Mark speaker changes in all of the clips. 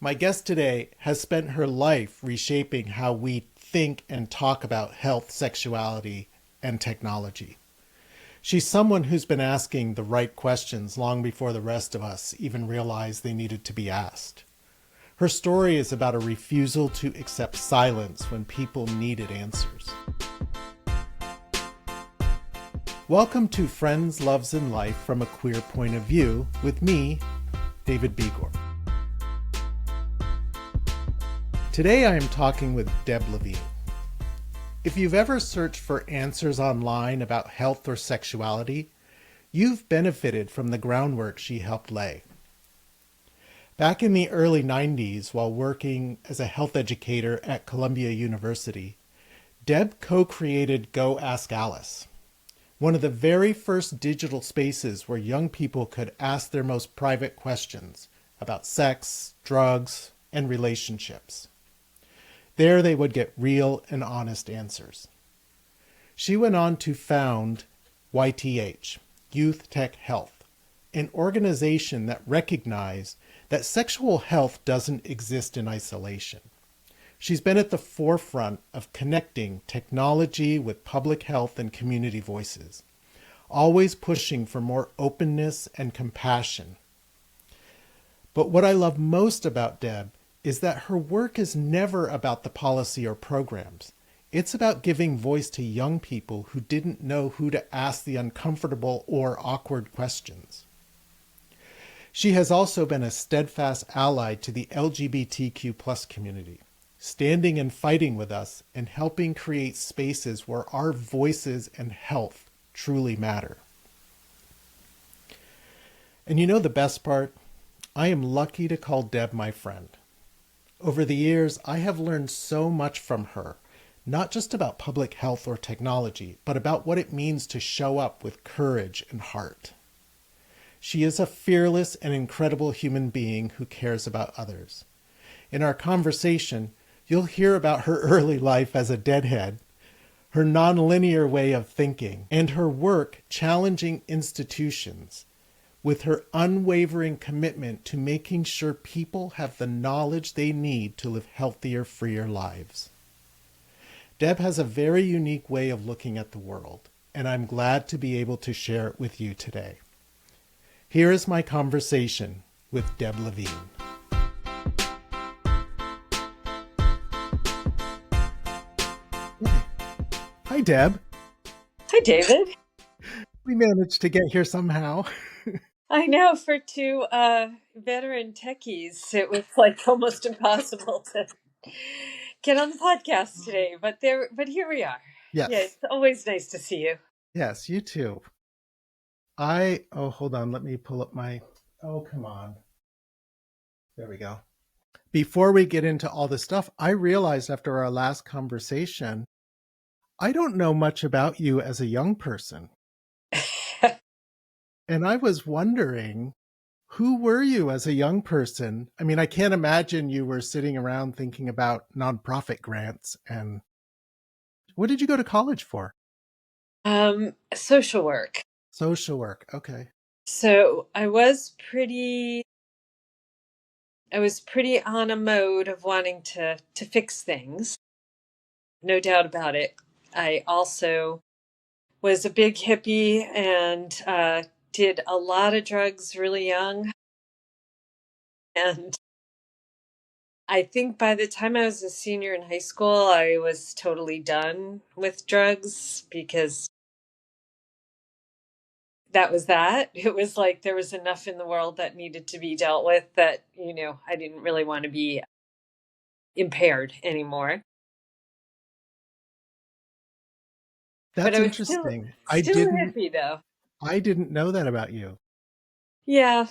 Speaker 1: My guest today has spent her life reshaping how we think and talk about health, sexuality, and technology. She's someone who's been asking the right questions long before the rest of us even realized they needed to be asked. Her story is about a refusal to accept silence when people needed answers. Welcome to Friends, Loves, and Life from a Queer Point of View with me, David Begor. Today I am talking with Deb Levine. If you've ever searched for answers online about health or sexuality, you've benefited from the groundwork she helped lay. Back in the early 90s, while working as a health educator at Columbia University, Deb co-created Go Ask Alice, one of the very first digital spaces where young people could ask their most private questions about sex, drugs, and relationships. There they would get real and honest answers. She went on to found YTH, Youth Tech Health, an organization that recognized that sexual health doesn't exist in isolation. She's been at the forefront of connecting technology with public health and community voices, always pushing for more openness and compassion. But what I love most about Deb is that her work is never about the policy or programs. It's about giving voice to young people who didn't know who to ask the uncomfortable or awkward questions. She has also been a steadfast ally to the LGBTQ+ community, standing and fighting with us and helping create spaces where our voices and health truly matter. And you know the best part? I am lucky to call Deb my friend. Over the years, I have learned so much from her, not just about public health or technology, but about what it means to show up with courage and heart. She is a fearless and incredible human being who cares about others. In our conversation, you'll hear about her early life as a deadhead, her nonlinear way of thinking, and her work challenging institutions with her unwavering commitment to making sure people have the knowledge they need to live healthier, freer lives. Deb has a very unique way of looking at the world, and I'm glad to be able to share it with you today. Here is my conversation with Deb Levine. Hi, Deb.
Speaker 2: Hi, David.
Speaker 1: We managed to get here somehow.
Speaker 2: I know for two veteran techies, it was like almost impossible to get on the podcast today. But here we are. Yeah,
Speaker 1: Yes.
Speaker 2: it's always nice to see you.
Speaker 1: Yes, you too. Hold on. Let me pull up come on. There we go. Before we get into all this stuff, I realized after our last conversation, I don't know much about you as a young person. And I was wondering, who were you as a young person? I mean, I can't imagine you were sitting around thinking about nonprofit grants. And what did you go to college for?
Speaker 2: Social work.
Speaker 1: Social work. Okay.
Speaker 2: So I was pretty on a mode of wanting to fix things. No doubt about it. I also was a big hippie and did a lot of drugs really young. And I think by the time I was a senior in high school, I was totally done with drugs because that was that. It was like there was enough in the world that needed to be dealt with that, I didn't really want to be impaired anymore. But
Speaker 1: That's
Speaker 2: I was still
Speaker 1: interesting.
Speaker 2: still a hippie though.
Speaker 1: I didn't know that about you.
Speaker 2: Yeah.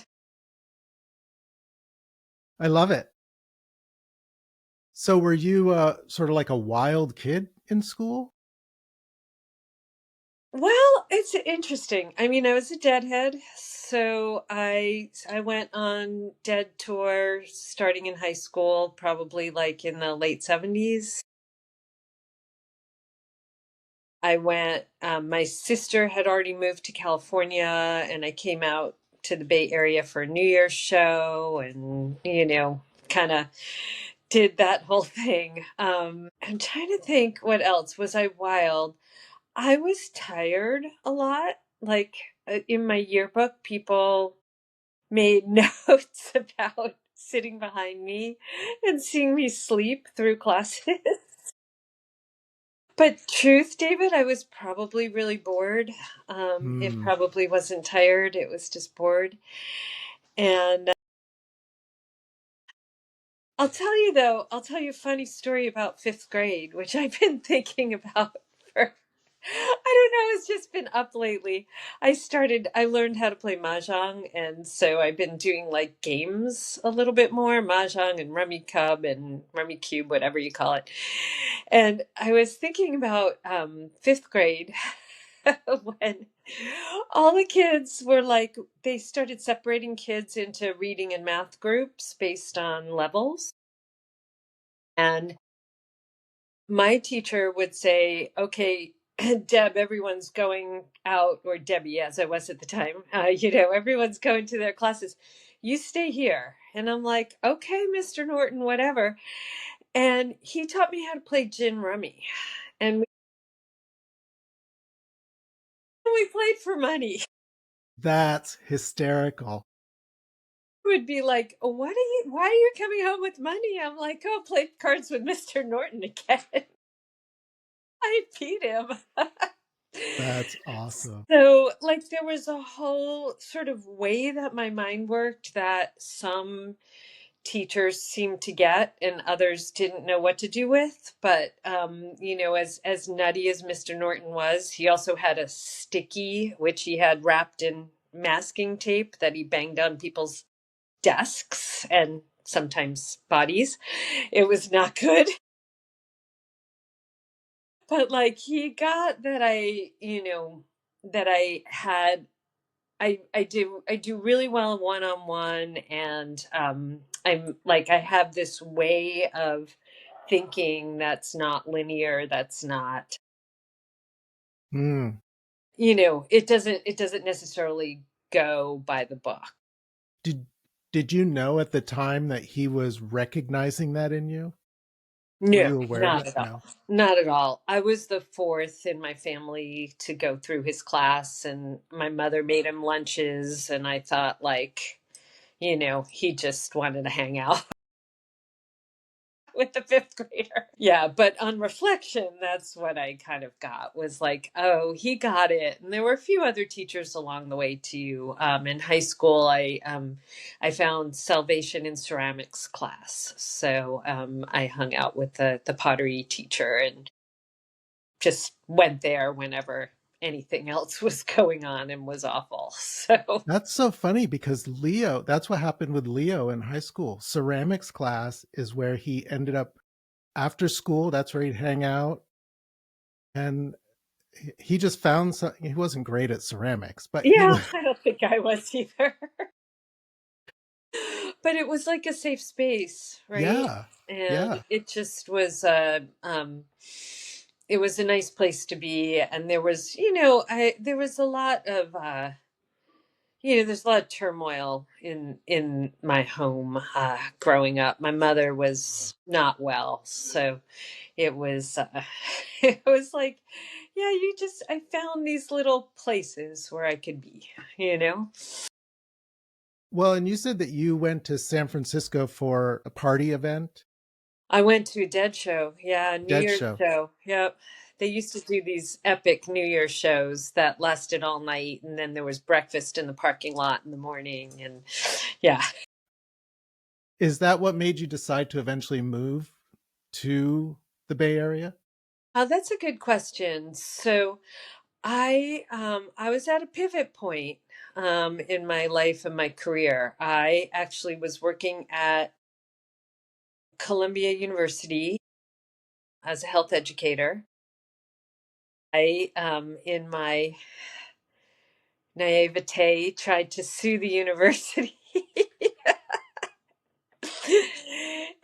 Speaker 1: I love it. So were you sort of like a wild kid in school?
Speaker 2: Well, it's interesting. I mean, I was a deadhead, so I went on dead tour starting in high school, probably like in the late 70s. I went, my sister had already moved to California, and I came out to the Bay Area for a New Year's show, and, kind of did that whole thing. I'm trying to think what else. Was I wild? I was tired a lot. Like in my yearbook, people made notes about sitting behind me and seeing me sleep through classes. But truth, David, I was probably really bored. It
Speaker 1: Hmm.
Speaker 2: probably wasn't tired, it was just bored. And I'll tell you though, I'll tell you a funny story about fifth grade, which I've been thinking about for, I don't know, it's just been up lately. I learned how to play Mahjong, and so I've been doing like games a little bit more, Mahjong and Rummy Cub and Rummy Cube, whatever you call it. And I was thinking about fifth grade when all the kids were like, they started separating kids into reading and math groups based on levels. And my teacher would say, okay, Deb, everyone's going out, or Debbie, as I was at the time, everyone's going to their classes. You stay here. And I'm like, okay, Mr. Norton, whatever. And he taught me how to play gin rummy. And we played for money.
Speaker 1: That's hysterical.
Speaker 2: Would be like, why are you coming home with money? I'm like, oh, play cards with Mr. Norton again. I beat him.
Speaker 1: That's awesome.
Speaker 2: So, like, there was a whole sort of way that my mind worked that some teachers seemed to get and others didn't know what to do with. But, as nutty as Mr. Norton was, he also had a sticky, which he had wrapped in masking tape that he banged on people's desks and sometimes bodies. It was not good. But like he got that that I had I do really well one on one, and I'm like I have this way of thinking that's not linear, that's not,
Speaker 1: Hmm.
Speaker 2: it doesn't necessarily go by the book.
Speaker 1: Did did you know at the time that he was recognizing that in you? Were
Speaker 2: No,
Speaker 1: you aware of
Speaker 2: not
Speaker 1: it?
Speaker 2: at all.
Speaker 1: No.
Speaker 2: Not at all. I was the fourth in my family to go through his class, and my mother made him lunches, and I thought, like, he just wanted to hang out with the fifth grader. Yeah, but on reflection, that's what I kind of got, was like, oh, he got it. And there were a few other teachers along the way too. In high school, I found salvation in ceramics class, so I hung out with the pottery teacher and just went there whenever anything else was going on and was awful. So
Speaker 1: That's so funny because Leo, that's what happened with Leo in high school. Ceramics class is where he ended up after school. That's where he'd hang out. And he just found he wasn't great at ceramics, but he
Speaker 2: yeah,
Speaker 1: was,
Speaker 2: I don't think I was either. But it was like a safe space, right?
Speaker 1: yeah,
Speaker 2: And
Speaker 1: yeah.
Speaker 2: it just was it was a nice place to be. And there was, there was a lot of there's a lot of turmoil in my home growing up. My mother was not well, so it was it was like, yeah, I found these little places where I could be.
Speaker 1: Well, and you said that you went to San Francisco for a party event,
Speaker 2: I went to a Dead show. Yeah, New
Speaker 1: dead
Speaker 2: Year's
Speaker 1: show.
Speaker 2: show. Yep. They used to do these epic New Year's shows that lasted all night, and then there was breakfast in the parking lot in the morning. And yeah.
Speaker 1: Is that what made you decide to eventually move to the Bay Area?
Speaker 2: That's a good question. So I was at a pivot point in my life and my career. I actually was working at Columbia University as a health educator. In my naivete, tried to sue the university.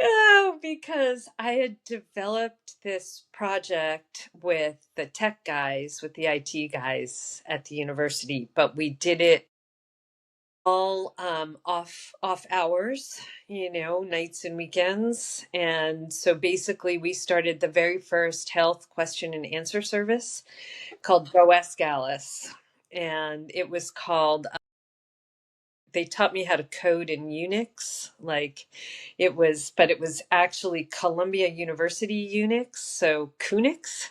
Speaker 2: Oh, because I had developed this project with the tech guys, with the IT guys at the university, but we did it all off hours, nights and weekends. And so basically we started the very first health question and answer service called Go Ask Alice. And it was called they taught me how to code in Unix. Like but it was actually Columbia University Unix, so Kunix.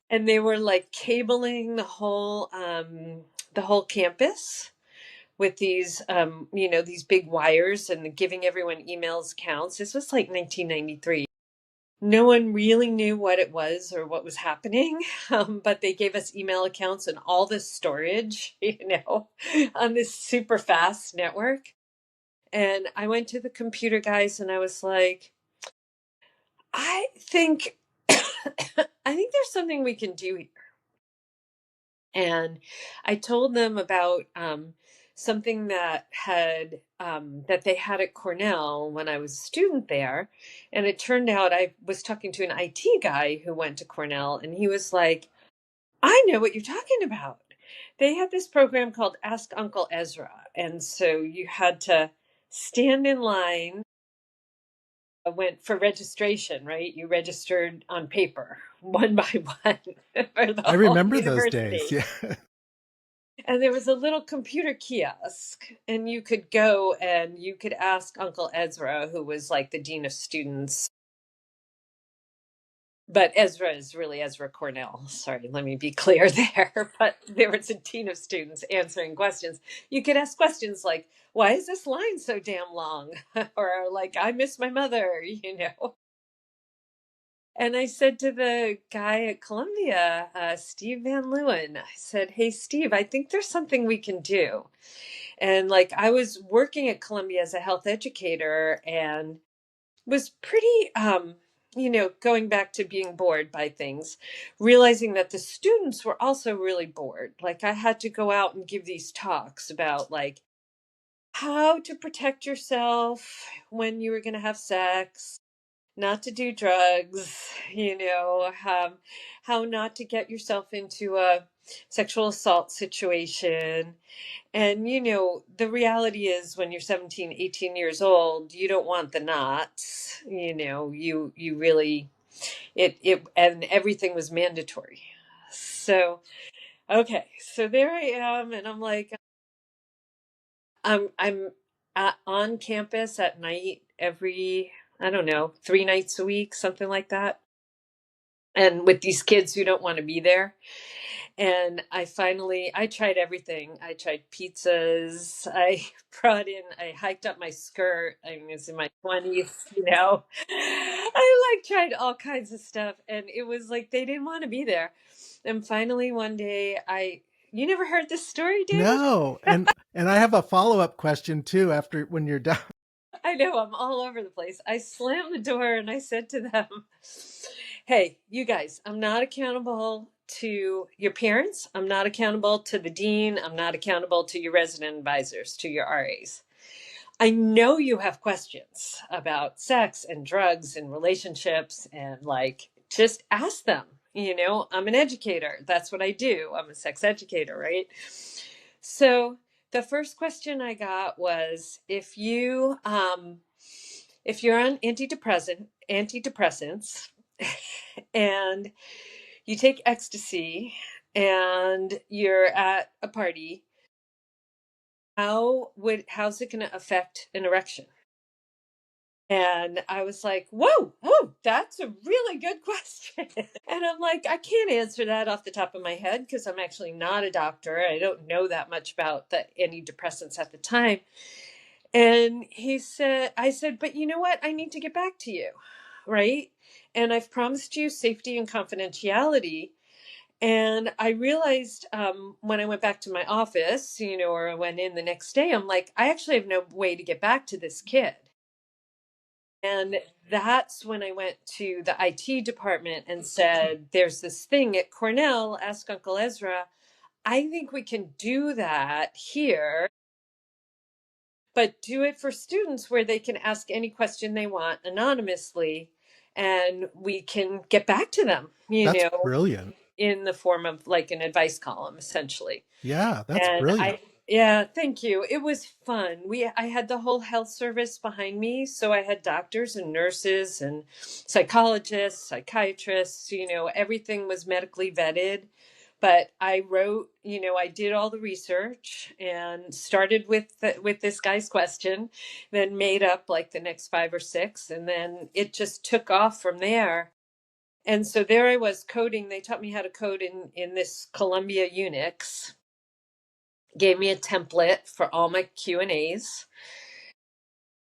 Speaker 2: And they were like cabling the whole campus with these these big wires and giving everyone emails accounts. This was like 1993. No one really knew what it was or what was happening, but they gave us email accounts and all this storage, on this super fast network. And I went to the computer guys and I was like, I think I think there's something we can do here. And I told them about something that they had at Cornell when I was a student there. And it turned out I was talking to an IT guy who went to Cornell, and he was like, I know what you're talking about. They had this program called Ask Uncle Ezra. And so you had to stand in line, went for registration, right? You registered on paper, one by one, for the
Speaker 1: I
Speaker 2: whole
Speaker 1: remember those days.
Speaker 2: university.
Speaker 1: Yeah.
Speaker 2: And there was a little computer kiosk, and you could go and you could ask Uncle Ezra, who was like the dean of students. But Ezra is really Ezra Cornell. Sorry, let me be clear there. But there was a dean of students answering questions. You could ask questions like, why is this line so damn long? Or like, I miss my mother. And I said to the guy at Columbia, Steve Van Leeuwen, I said, hey, Steve, I think there's something we can do. And like I was working at Columbia as a health educator and was pretty going back to being bored by things, realizing that the students were also really bored. Like I had to go out and give these talks about like how to protect yourself when you were going to have sex, not to do drugs, how not to get yourself into a sexual assault situation. And the reality is when you're 17, 18 years old, you don't want the knots. You really it and everything was mandatory. So, okay. So there I am and I'm like I'm on campus at night every I don't know, 3 nights a week, something like that. And with these kids who don't want to be there. And I tried everything. I tried pizzas. I hiked up my skirt. I was in my 20s. I like tried all kinds of stuff. And it was like they didn't want to be there. And finally one day you never heard this story, David?
Speaker 1: No. And I have a follow-up question too after when you're done.
Speaker 2: I know, I'm all over the place. I slammed the door and I said to them, hey, you guys, I'm not accountable to your parents. I'm not accountable to the dean. I'm not accountable to your resident advisors, to your RAs. I know you have questions about sex and drugs and relationships and like, just ask them. I'm an educator. That's what I do. I'm a sex educator, right? So the first question I got was if you're on antidepressants and you take ecstasy and you're at a party, how's it going to affect an erection? And I was like, whoa, that's a really good question. And I'm like, I can't answer that off the top of my head because I'm actually not a doctor. I don't know that much about the antidepressants at the time. And I said, but you know what? I need to get back to you. Right. And I've promised you safety and confidentiality. And I realized when I went back to my office, or I went in the next day, I'm like, I actually have no way to get back to this kid. And that's when I went to the IT department and said, there's this thing at Cornell, Ask Uncle Ezra. I think we can do that here, but do it for students where they can ask any question they want anonymously and we can get back to them,
Speaker 1: That's brilliant.
Speaker 2: in the form of like an advice column, essentially.
Speaker 1: Yeah, that's
Speaker 2: And
Speaker 1: brilliant.
Speaker 2: yeah, thank you. It was fun. I had the whole health service behind me. So I had doctors and nurses and psychologists, psychiatrists, everything was medically vetted. But I wrote, I did all the research and started with this guy's question, then made up like the next five or six, and then it just took off from there. And so there I was coding. They taught me how to code in this Columbia Unix, gave me a template for all my Q&As.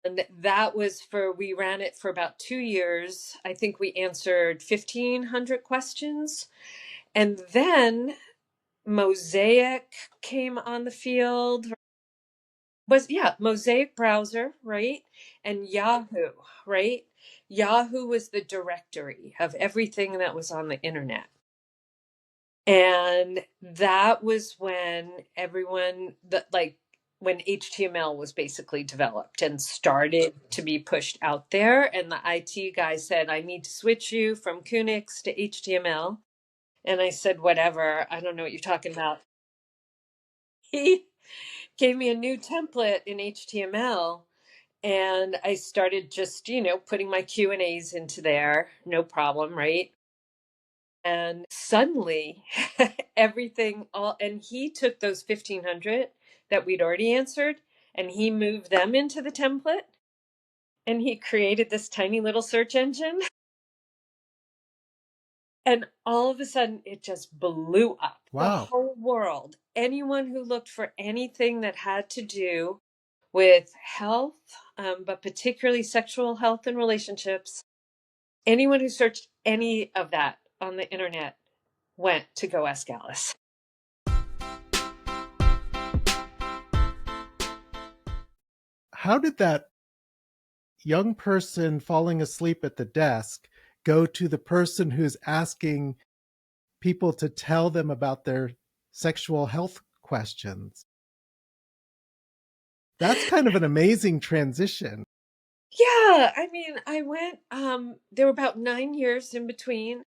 Speaker 2: And that was we ran it for about 2 years. I think we answered 1,500 questions. And then Mosaic came on the field. Mosaic browser, right? And Yahoo, right? Yahoo was the directory of everything that was on the internet. And that was when when HTML was basically developed and started to be pushed out there. And the IT guy said, I need to switch you from Kunix to HTML. And I said, whatever, I don't know what you're talking about. He gave me a new template in HTML. And I started just, putting my Q&As into there. No problem, right? And suddenly and he took those 1,500 that we'd already answered and he moved them into the template and he created this tiny little search engine. And all of a sudden it just blew up. The
Speaker 1: Wow.
Speaker 2: whole world, anyone who looked for anything that had to do with health, but particularly sexual health and relationships, anyone who searched any of that on the internet went to Go Ask Alice.
Speaker 1: How did that young person falling asleep at the desk go to the person who's asking people to tell them about their sexual health questions? That's kind of an amazing transition.
Speaker 2: Yeah, I mean, I went, there were about 9 years in between.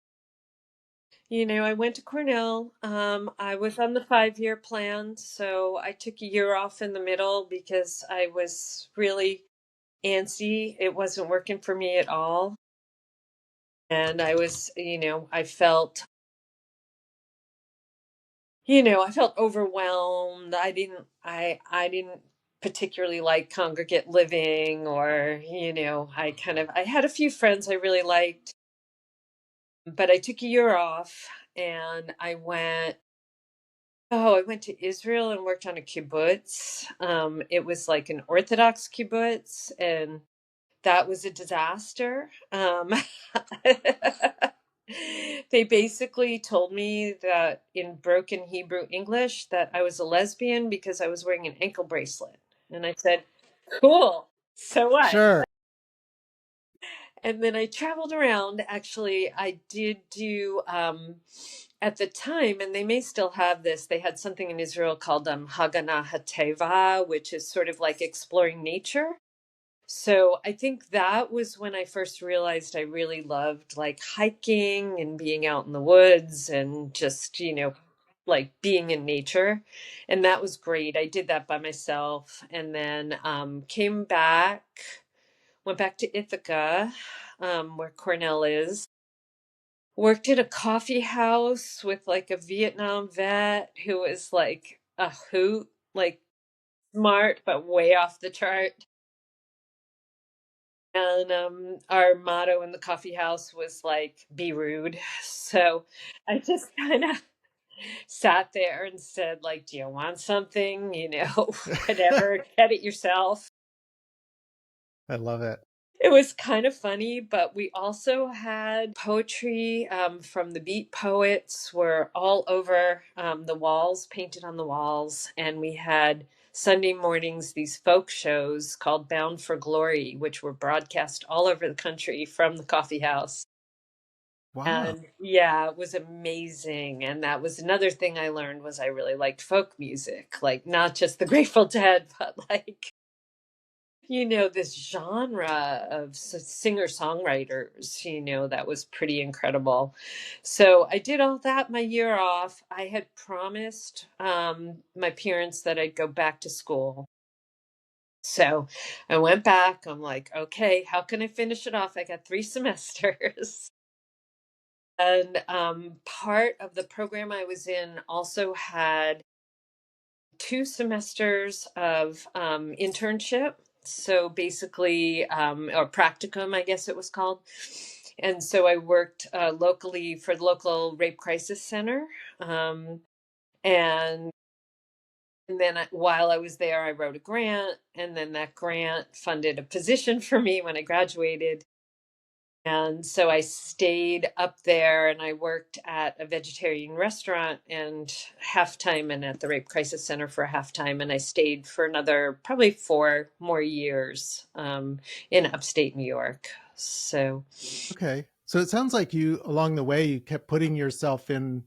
Speaker 2: I went to Cornell. I was on the 5-year plan, so I took a year off in the middle because I was really antsy. It wasn't working for me at all. And I was, I felt overwhelmed. I didn't particularly like congregate living or, I had a few friends I really liked. But I took a year off and I went to Israel and worked on a kibbutz. It was like an Orthodox kibbutz, and that was a disaster. They basically told me that in broken Hebrew English that I was a lesbian because I was wearing an ankle bracelet. And I said, cool. So what?
Speaker 1: Sure.
Speaker 2: And then I traveled around. Actually, I did do at the time, and they may still have this. They had something in Israel called Haganah Hateva, which is sort of like exploring nature. So I think that was when I first realized I really loved like hiking and being out in the woods and just, like being in nature. And that was great. I did that by myself and then came back, went back to Ithaca, where Cornell is. Worked at a coffee house with like a Vietnam vet who was like a hoot, like smart, but way off the chart. And our motto in the coffee house was like, be rude. So I just kind of sat there and said, like, do you want something? Whatever, get it yourself.
Speaker 1: I love it.
Speaker 2: It was kind of funny, but we also had poetry from the beat poets were all over the walls, painted on the walls. And we had Sunday mornings, these folk shows called Bound for Glory, which were broadcast all over the country from the coffee house.
Speaker 1: Wow.
Speaker 2: And yeah, it was amazing. And that was another thing I learned was I really liked folk music, like not just the Grateful Dead, but like this genre of singer-songwriters, that was pretty incredible. So I did all that my year off. I had promised my parents that I'd go back to school. So I went back. I'm like, okay, how can I finish it off? I got 3 semesters. And part of the program I was in also had 2 semesters of internship. So basically, or practicum, I guess it was called. And so I worked locally for the local rape crisis center. Um, and and then while I was there, I wrote a grant, and then that grant funded a position for me when I graduated. And so I stayed up there and I worked at a vegetarian restaurant and half time and at the Rape Crisis Center for half time. And I stayed for another probably 4 more years in upstate New York. So,
Speaker 1: Okay. So it sounds like you, along the way, you kept putting yourself in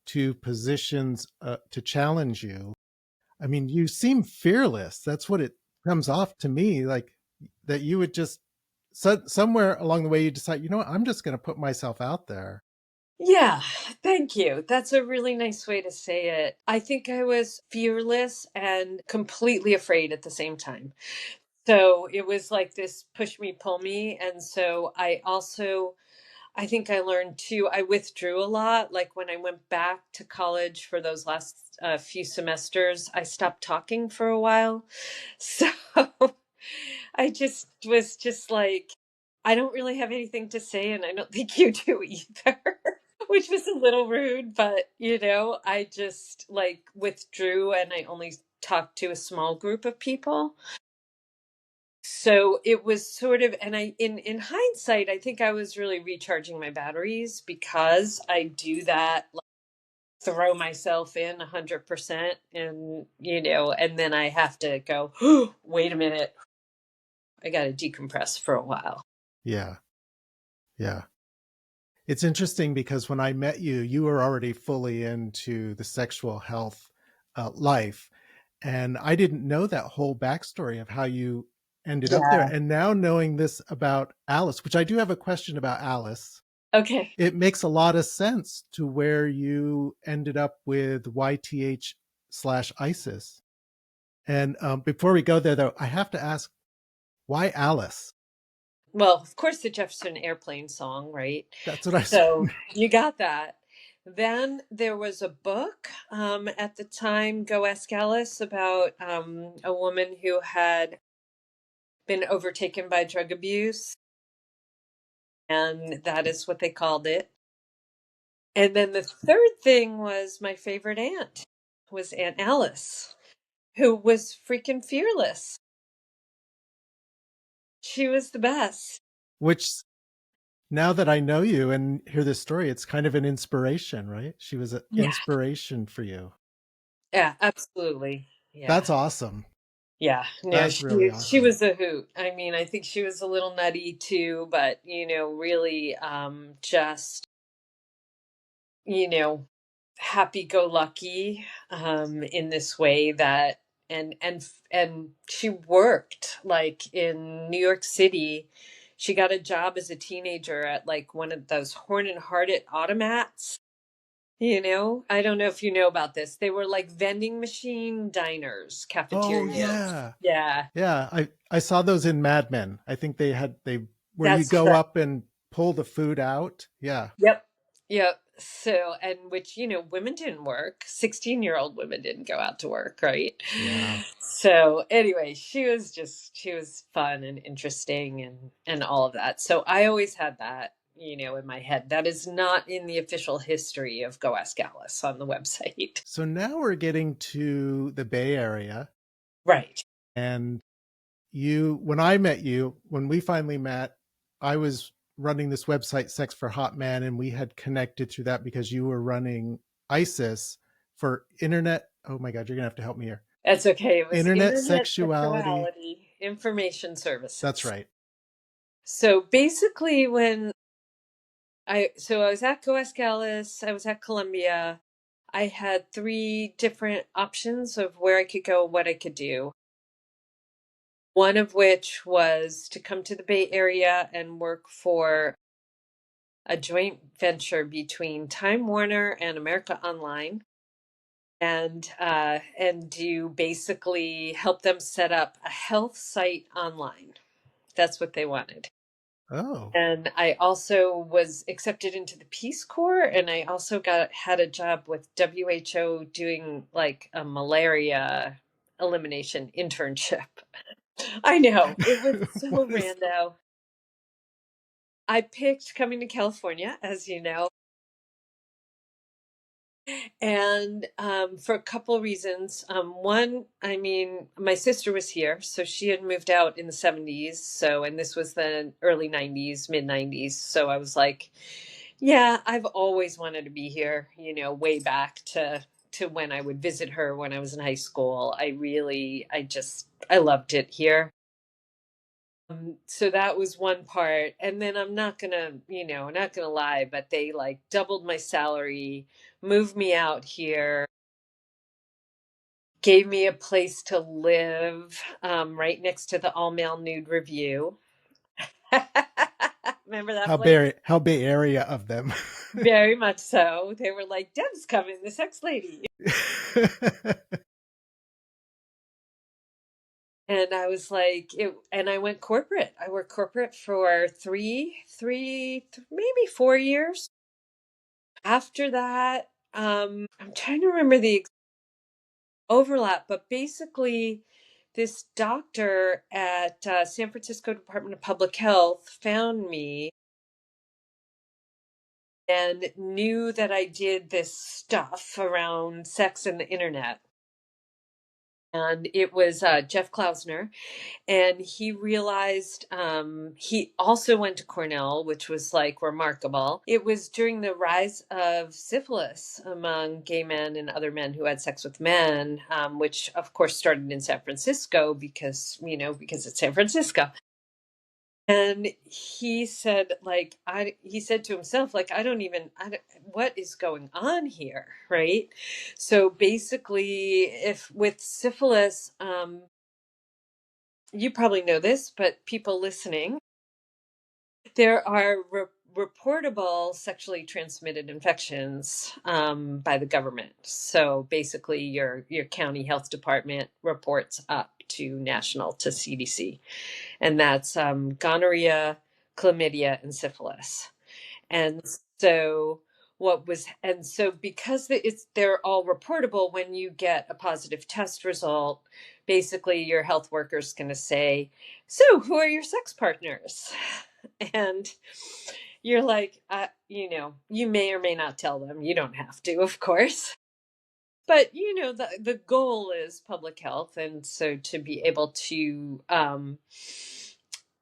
Speaker 1: to positions to challenge you. I mean, you seem fearless. That's what it comes off to me, like that you would just somewhere along the way you decide, you know what, I'm just going to put myself out there.
Speaker 2: yeah, thank you. That's a really nice way to say it. I think I was fearless and completely afraid at the same time. So it was like this push me, pull me. And so I think I learned too, I withdrew a lot. Like when I went back to college for those last few semesters, I stopped talking for a while. So I just was just like, I don't really have anything to say, and I don't think you do either. Which was a little rude, but I just like withdrew and I only talked to a small group of people. So it was sort of, and in hindsight, I think I was really recharging my batteries because I do that, like, throw myself in 100%, and then I have to go, oh, wait a minute, I got to decompress for a while.
Speaker 1: Yeah. Yeah. It's interesting because when I met you, you were already fully into the sexual health life. And I didn't know that whole backstory of how you ended up there.
Speaker 2: Yeah.
Speaker 1: And now knowing this about Alice, which I do have a question about Alice,
Speaker 2: Okay.
Speaker 1: it makes a lot of sense to where you ended up with YTH/ISIS. And before we go there, though, I have to ask, why Alice?
Speaker 2: Well, of course, the Jefferson Airplane song, right?
Speaker 1: That's what I was.
Speaker 2: So you got that. Then there was a book at the time, Go Ask Alice, about a woman who had been overtaken by drug abuse, and that is what they called it. And then the third thing was my favorite aunt, was Aunt Alice, who was freaking fearless. She was the best.
Speaker 1: Which, now that I know you and hear this story, it's kind of an inspiration, right? She was an
Speaker 2: Yeah.
Speaker 1: inspiration for you.
Speaker 2: Yeah, absolutely.
Speaker 1: That's
Speaker 2: Yeah.
Speaker 1: awesome.
Speaker 2: Yeah, no,
Speaker 1: That's really
Speaker 2: she
Speaker 1: awesome.
Speaker 2: was a hoot. I mean, I think she was a little nutty too, but really just, you know, happy go lucky in this way that and she worked like in New York City. She got a job as a teenager at like one of those Horn and Hardart automats. I don't know if you know about this. They were like vending machine diners,
Speaker 1: Oh
Speaker 2: cafeterias.
Speaker 1: yeah.
Speaker 2: Yeah,
Speaker 1: Yeah, I saw those in Mad Men. I think they where you
Speaker 2: that's
Speaker 1: go
Speaker 2: correct.
Speaker 1: up and pull the food out. Yeah.
Speaker 2: Yep. Yep. So, and which, women didn't work. 16-year-old women didn't go out to work, right?
Speaker 1: Yeah.
Speaker 2: So, anyway, she was fun and interesting and all of that. So, I always had that, in my head. That is not in the official history of Go Ask Alice on the website.
Speaker 1: So now we're getting to the Bay Area,
Speaker 2: Right.
Speaker 1: and when I met you, when we finally met, I was running this website Sex for Hot Man, and we had connected through that because you were running ISIS for internet. Oh my God, you're gonna have to help me here.
Speaker 2: That's okay. It was
Speaker 1: Internet
Speaker 2: Internet
Speaker 1: Sexuality.
Speaker 2: Sexuality Information
Speaker 1: That's
Speaker 2: Services.
Speaker 1: right.
Speaker 2: So basically so I was at Go Ask Alice, I was at Columbia. I had 3 different options of where I could go, what I could do. one of which was to come to the Bay Area and work for a joint venture between Time Warner and America Online, and to basically help them set up a health site online. That's what they wanted.
Speaker 1: Oh.
Speaker 2: And I also was accepted into the Peace Corps, and I also had a job with WHO doing like a malaria elimination internship. I know, it was
Speaker 1: What
Speaker 2: so
Speaker 1: is
Speaker 2: rando. I picked coming to California, as you know, and for a couple reasons. One, I mean, my sister was here, so she had moved out in the 70s. So, and this was the early 90s, mid 90s. So I was like, yeah, I've always wanted to be here, way back to when I would visit her when I was in high school. I loved it here. So that was one part. And then I'm not gonna lie, but they like doubled my salary, moved me out here, gave me a place to live, right next to the All Male Nude Review. Remember that place?
Speaker 1: how Bay Area of them?
Speaker 2: Very much so. They were like, Deb's coming, the sex lady. And I was like, and I went corporate. I worked corporate for maybe 4 years. After that, I'm trying to remember the overlap, but basically, this doctor at San Francisco Department of Public Health found me and knew that I did this stuff around sex and the internet. And it was Jeff Klausner, and he realized he also went to Cornell, which was like remarkable. It was during the rise of syphilis among gay men and other men who had sex with men, which of course started in San Francisco because it's San Francisco. And he said, he said to himself, like, what is going on here, right? So basically, if with syphilis, you probably know this, but people listening, there are reportable sexually transmitted infections by the government. So basically, your county health department reports up to CDC, and that's gonorrhea, chlamydia, and syphilis. And so because they're all reportable, when you get a positive test result, basically your health worker's going to say, so who are your sex partners? And you're like, you may or may not tell them. You don't have to, of course. But the goal is public health, and so to be able to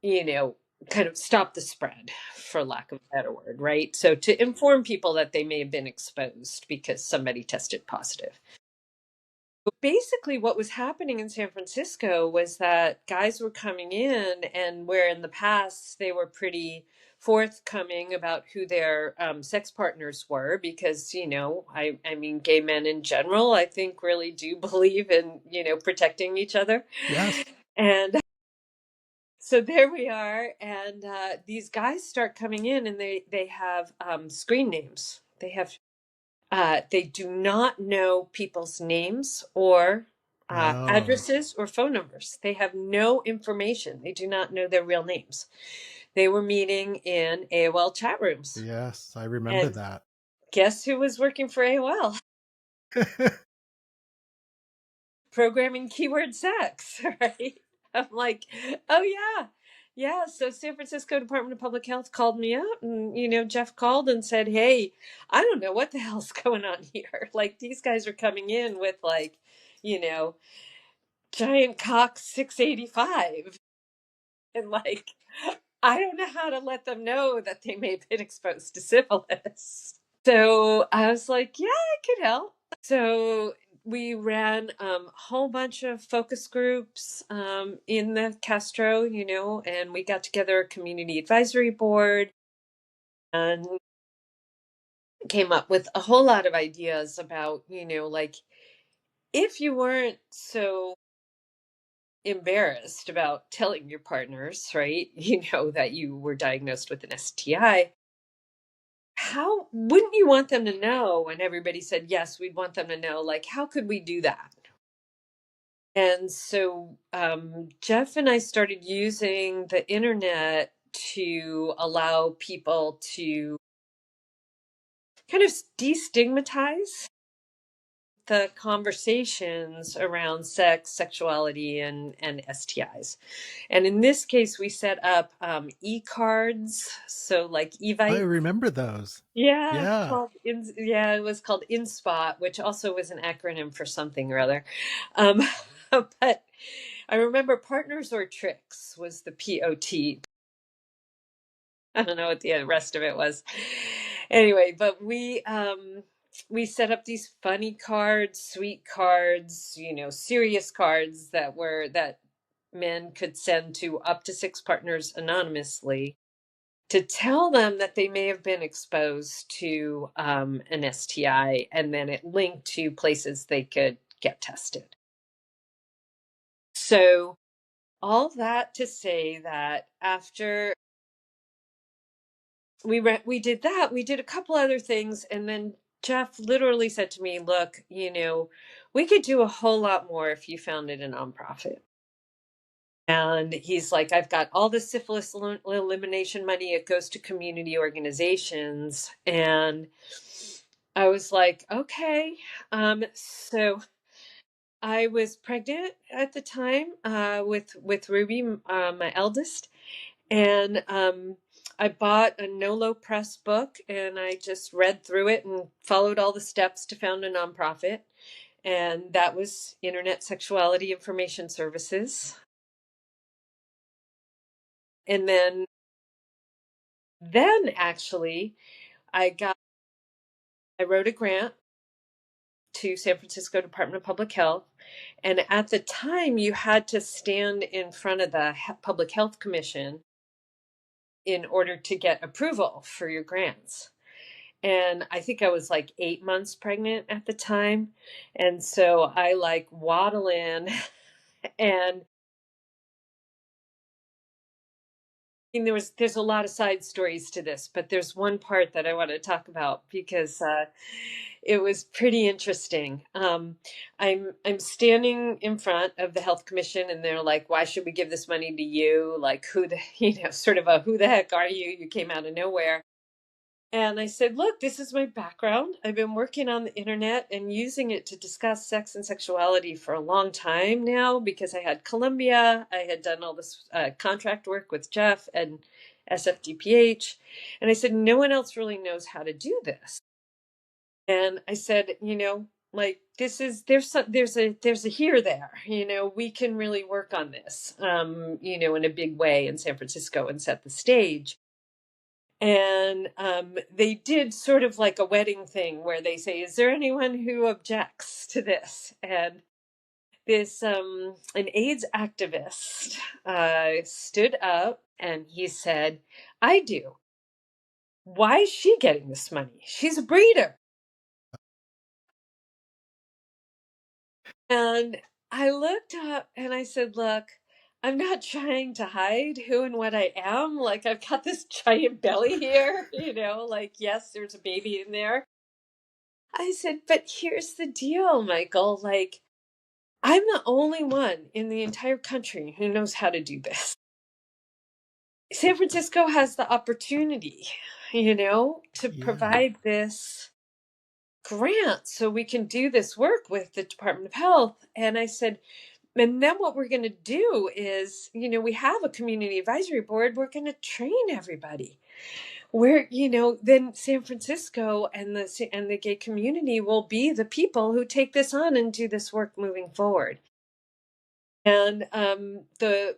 Speaker 2: you know kind of stop the spread, for lack of a better word, right? So to inform people that they may have been exposed because somebody tested positive. Basically what was happening in San Francisco was that guys were coming in, and where in the past they were pretty forthcoming about who their sex partners were, because I mean, gay men in general, I think, really do believe in protecting each other.
Speaker 1: Yes.
Speaker 2: And so there we are, and these guys start coming in, and they have screen names. They do not know people's names or
Speaker 1: Oh,
Speaker 2: addresses or phone numbers. They have no information. They do not know their real names. They were meeting in AOL chat rooms.
Speaker 1: yes, I remember
Speaker 2: And
Speaker 1: that.
Speaker 2: guess who was working for AOL? Programming keyword sex, right? I'm like, oh yeah. Yeah, so San Francisco Department of Public Health called me up, and Jeff called and said, "Hey, I don't know what the hell's going on here. Like, these guys are coming in with like, you know, giant cock 685, and like, I don't know how to let them know that they may have been exposed to syphilis." So I was like, "Yeah, I could help." So we ran a whole bunch of focus groups in the Castro, and we got together a community advisory board and came up with a whole lot of ideas about, like, if you weren't so embarrassed about telling your partners, right? You know, that you were diagnosed with an STI. How wouldn't you want them to know? And everybody said, yes, we'd want them to know. Like, how could we do that? And so Jeff and I started using the internet to allow people to kind of destigmatize the conversations around sex, sexuality, and STIs. And in this case, we set up e-cards, so like
Speaker 1: I
Speaker 2: Evite.
Speaker 1: remember those.
Speaker 2: Yeah,
Speaker 1: Yeah.
Speaker 2: it was called InSpot, which also was an acronym for something or other. Um, but I remember Partners or Tricks was the POT. I don't know what the rest of it was. Anyway, but we set up these funny cards, sweet cards, you know, serious cards that men could send to up to 6 partners anonymously to tell them that they may have been exposed to an STI, and then it linked to places they could get tested. So all that to say that after we did that, we did a couple other things, and then Jeff literally said to me, look, you know, we could do a whole lot more if you founded a nonprofit. And he's like, I've got all the syphilis elimination money. It goes to community organizations. And I was like, okay. So I was pregnant at the time with Ruby, my eldest. And I bought a No-Low Press book, and I just read through it and followed all the steps to found a nonprofit. And that was Internet Sexuality Information Services. And then actually I wrote a grant to San Francisco Department of Public Health. And at the time, you had to stand in front of the Public Health Commission in order to get approval for your grants. And I think I was like 8 months pregnant at the time. And so I like waddle in and there's a lot of side stories to this, but there's one part that I want to talk about because it was pretty interesting. I'm standing in front of the health commission, and they're like, "Why should we give this money to you? Like, sort of a who the heck are you? You came out of nowhere." And I said, look, this is my background. I've been working on the internet and using it to discuss sex and sexuality for a long time now because I had Columbia. I had done all this contract work with Jeff and SFDPH. And I said, no one else really knows how to do this. And I said, you know, like there's a here there, you know, we can really work on this, you know, in a big way in San Francisco and set the stage. And they did sort of like a wedding thing where they say, is there anyone who objects to this? And this an AIDS activist stood up and he said, I do. Why is she getting this money? She's a breeder. And I looked up and I said, look, I'm not trying to hide who and what I am. Like, I've got this giant belly here, you know, like, yes, there's a baby in there. I said, but here's the deal, Michael. Like, I'm the only one in the entire country who knows how to do this. San Francisco has the opportunity, you know, to
Speaker 1: Yeah.
Speaker 2: provide this grant so we can do this work with the Department of Health. And I said, and then what we're going to do is, you know, we have a community advisory board. We're going to train everybody. Where, you know, then San Francisco and the gay community will be the people who take this on and do this work moving forward. And the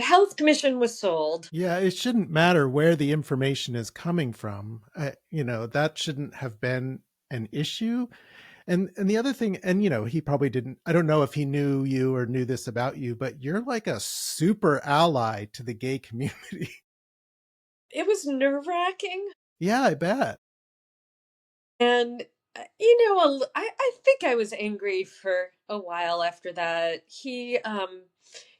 Speaker 2: health commission was sold.
Speaker 1: Yeah, it shouldn't matter where the information is coming from. You know, that shouldn't have been an issue. And the other thing, and you know, he probably didn't, I don't know if he knew you or knew this about you, but you're like a super ally to the gay community.
Speaker 2: It was nerve-wracking.
Speaker 1: Yeah, I bet.
Speaker 2: And, you know, I think I was angry for a while after that.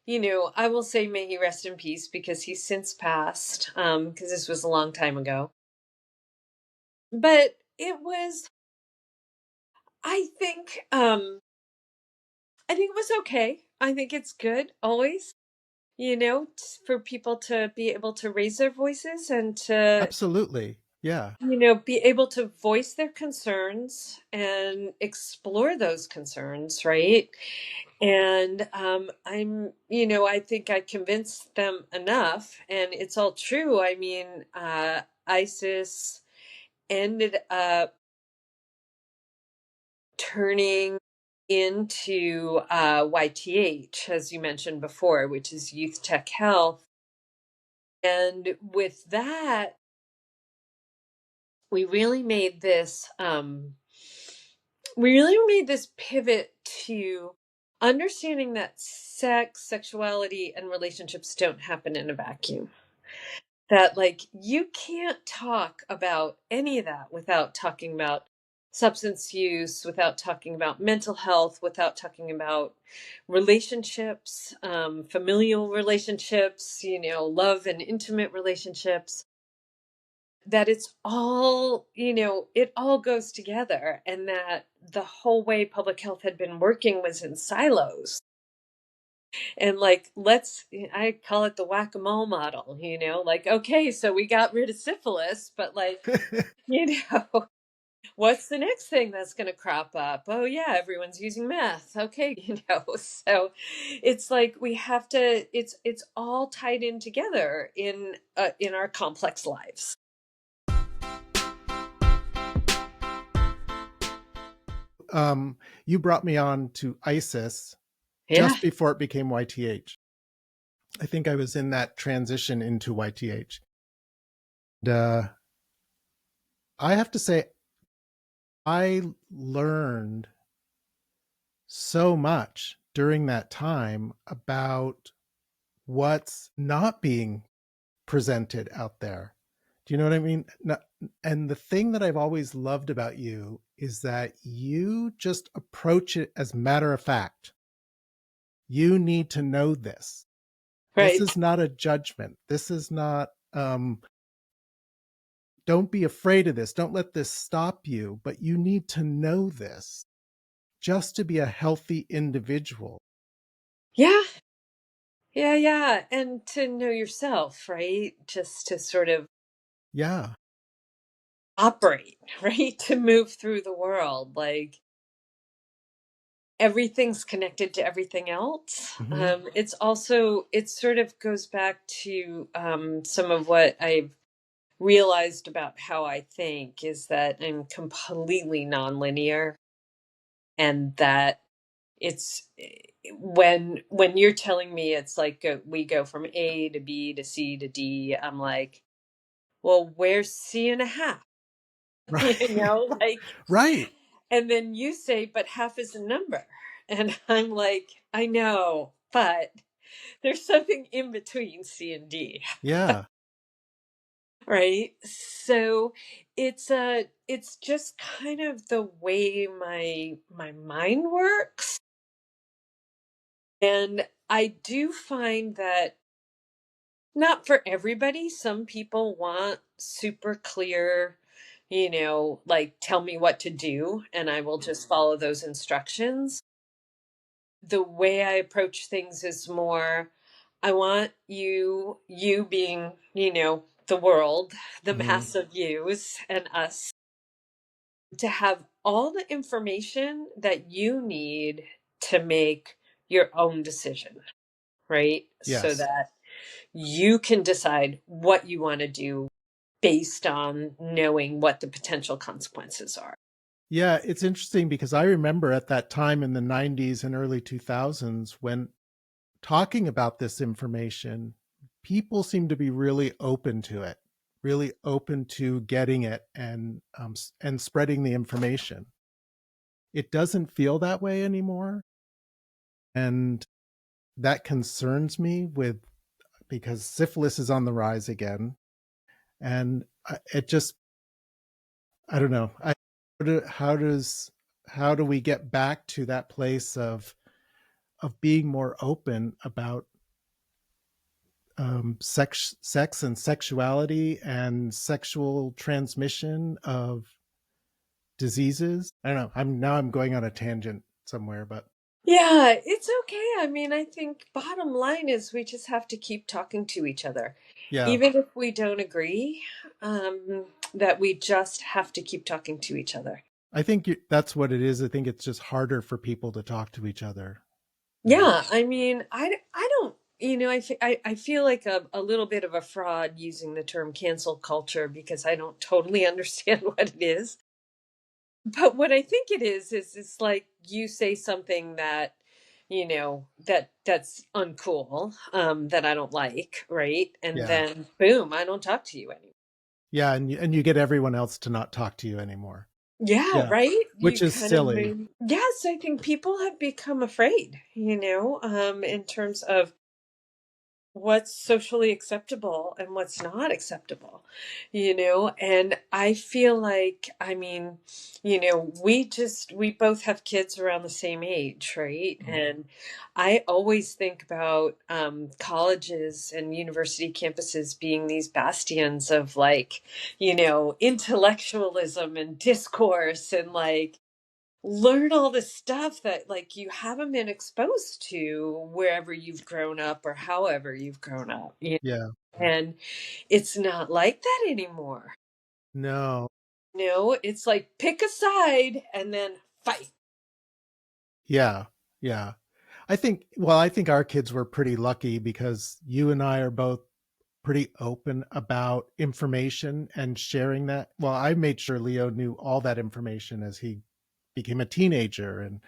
Speaker 2: I will say may he rest in peace because he's since passed, because this was a long time ago. But I think, I think it was okay. I think it's good always, for people to be able to raise their voices and to,
Speaker 1: Absolutely. Yeah.
Speaker 2: be able to voice their concerns and explore those concerns, right? And I think I convinced them enough, and it's all true. I mean, ISIS ended up turning into YTH, as you mentioned before, which is Youth Tech Health. And with that, we really made this pivot to understanding that sex, sexuality, and relationships don't happen in a vacuum. That, like, you can't talk about any of that without talking about substance use, without talking about mental health, without talking about relationships, familial relationships, love and intimate relationships. That it's all, it all goes together, and that the whole way public health had been working was in silos. And like, I call it the whack-a-mole model, like, okay, so we got rid of syphilis, but like, you know, what's the next thing that's going to crop up? Oh yeah, everyone's using meth. Okay, so it's like we have to, it's all tied in together in our complex lives.
Speaker 1: You brought me on to ISIS
Speaker 2: Yeah.
Speaker 1: just before it became YTH. I think I was in that transition into YTH. And, I have to say, I learned so much during that time about what's not being presented out there. Do you know what I mean? And the thing that I've always loved about you is that you just approach it as matter of fact. You need to know this. This
Speaker 2: Right.
Speaker 1: is not a judgment. This is not, don't be afraid of this. Don't let this stop you, but you need to know this just to be a healthy individual.
Speaker 2: Yeah. Yeah. Yeah. And to know yourself, right? Just to sort of
Speaker 1: Yeah.
Speaker 2: operate, right? To move through the world. Like, everything's connected to everything else.
Speaker 1: Mm-hmm.
Speaker 2: It's also, it sort of goes back to some of what I've realized about how I think is that I'm completely nonlinear, and that it's when you're telling me it's like we go from A to B to C to D, I'm like, well, where's C and a half?
Speaker 1: Right.
Speaker 2: Like,
Speaker 1: Right.
Speaker 2: and then you say, but half is a number. And I'm like, I know, but there's something in between C and D,
Speaker 1: Yeah.
Speaker 2: right? So it's just kind of the way my mind works. And I do find that not for everybody, some people want super clear, like, tell me what to do and I will just follow those instructions. The way I approach things is more, I want you being, the world, the
Speaker 1: Mm-hmm.
Speaker 2: mass of yous and us, to have all the information that you need to make your own decision, right? So
Speaker 1: Yes.
Speaker 2: that you can decide what you want to do based on knowing what the potential consequences are.
Speaker 1: Yeah, it's interesting because I remember at that time in the 90s and early 2000s when talking about this information, people seem to be really open to it, really open to getting it and spreading the information. It doesn't feel that way anymore, and that concerns me with because syphilis is on the rise again, and it just I don't know. How does how do we get back to that place of being more open about sex and sexuality and sexual transmission of diseases. I don't know. I'm going on a tangent somewhere, but
Speaker 2: Yeah, it's okay. I mean, I think bottom line is we just have to keep talking to each other.
Speaker 1: yeah,
Speaker 2: Even if we don't agree, that we just have to keep talking to each other.
Speaker 1: I think that's what it is. I think it's just harder for people to talk to each other now.
Speaker 2: Yeah, I mean, I don't, I feel like a little bit of a fraud using the term cancel culture because I don't totally understand what it is. But what I think it is it's like you say something that, that's uncool, that I don't like, right? And
Speaker 1: Yeah,
Speaker 2: then boom, I don't talk to you anymore.
Speaker 1: yeah, and you get everyone else to not talk to you anymore.
Speaker 2: Yeah,
Speaker 1: Yeah,
Speaker 2: right? You
Speaker 1: which is
Speaker 2: kind of
Speaker 1: silly.
Speaker 2: move. Yes, I think people have become afraid, in terms of what's socially acceptable and what's not acceptable, and I feel like, I mean, we both have kids around the same age, right? And I always think about colleges and university campuses being these bastions of, like, intellectualism and discourse, and like learn all the stuff that, like, you haven't been exposed to wherever you've grown up or however you've grown up,
Speaker 1: Yeah,
Speaker 2: and it's not like that anymore.
Speaker 1: no,
Speaker 2: It's like pick a side and then fight.
Speaker 1: yeah, yeah. I think our kids were pretty lucky because you and I are both pretty open about information and sharing that. Well, I made sure Leo knew all that information as he became a teenager, and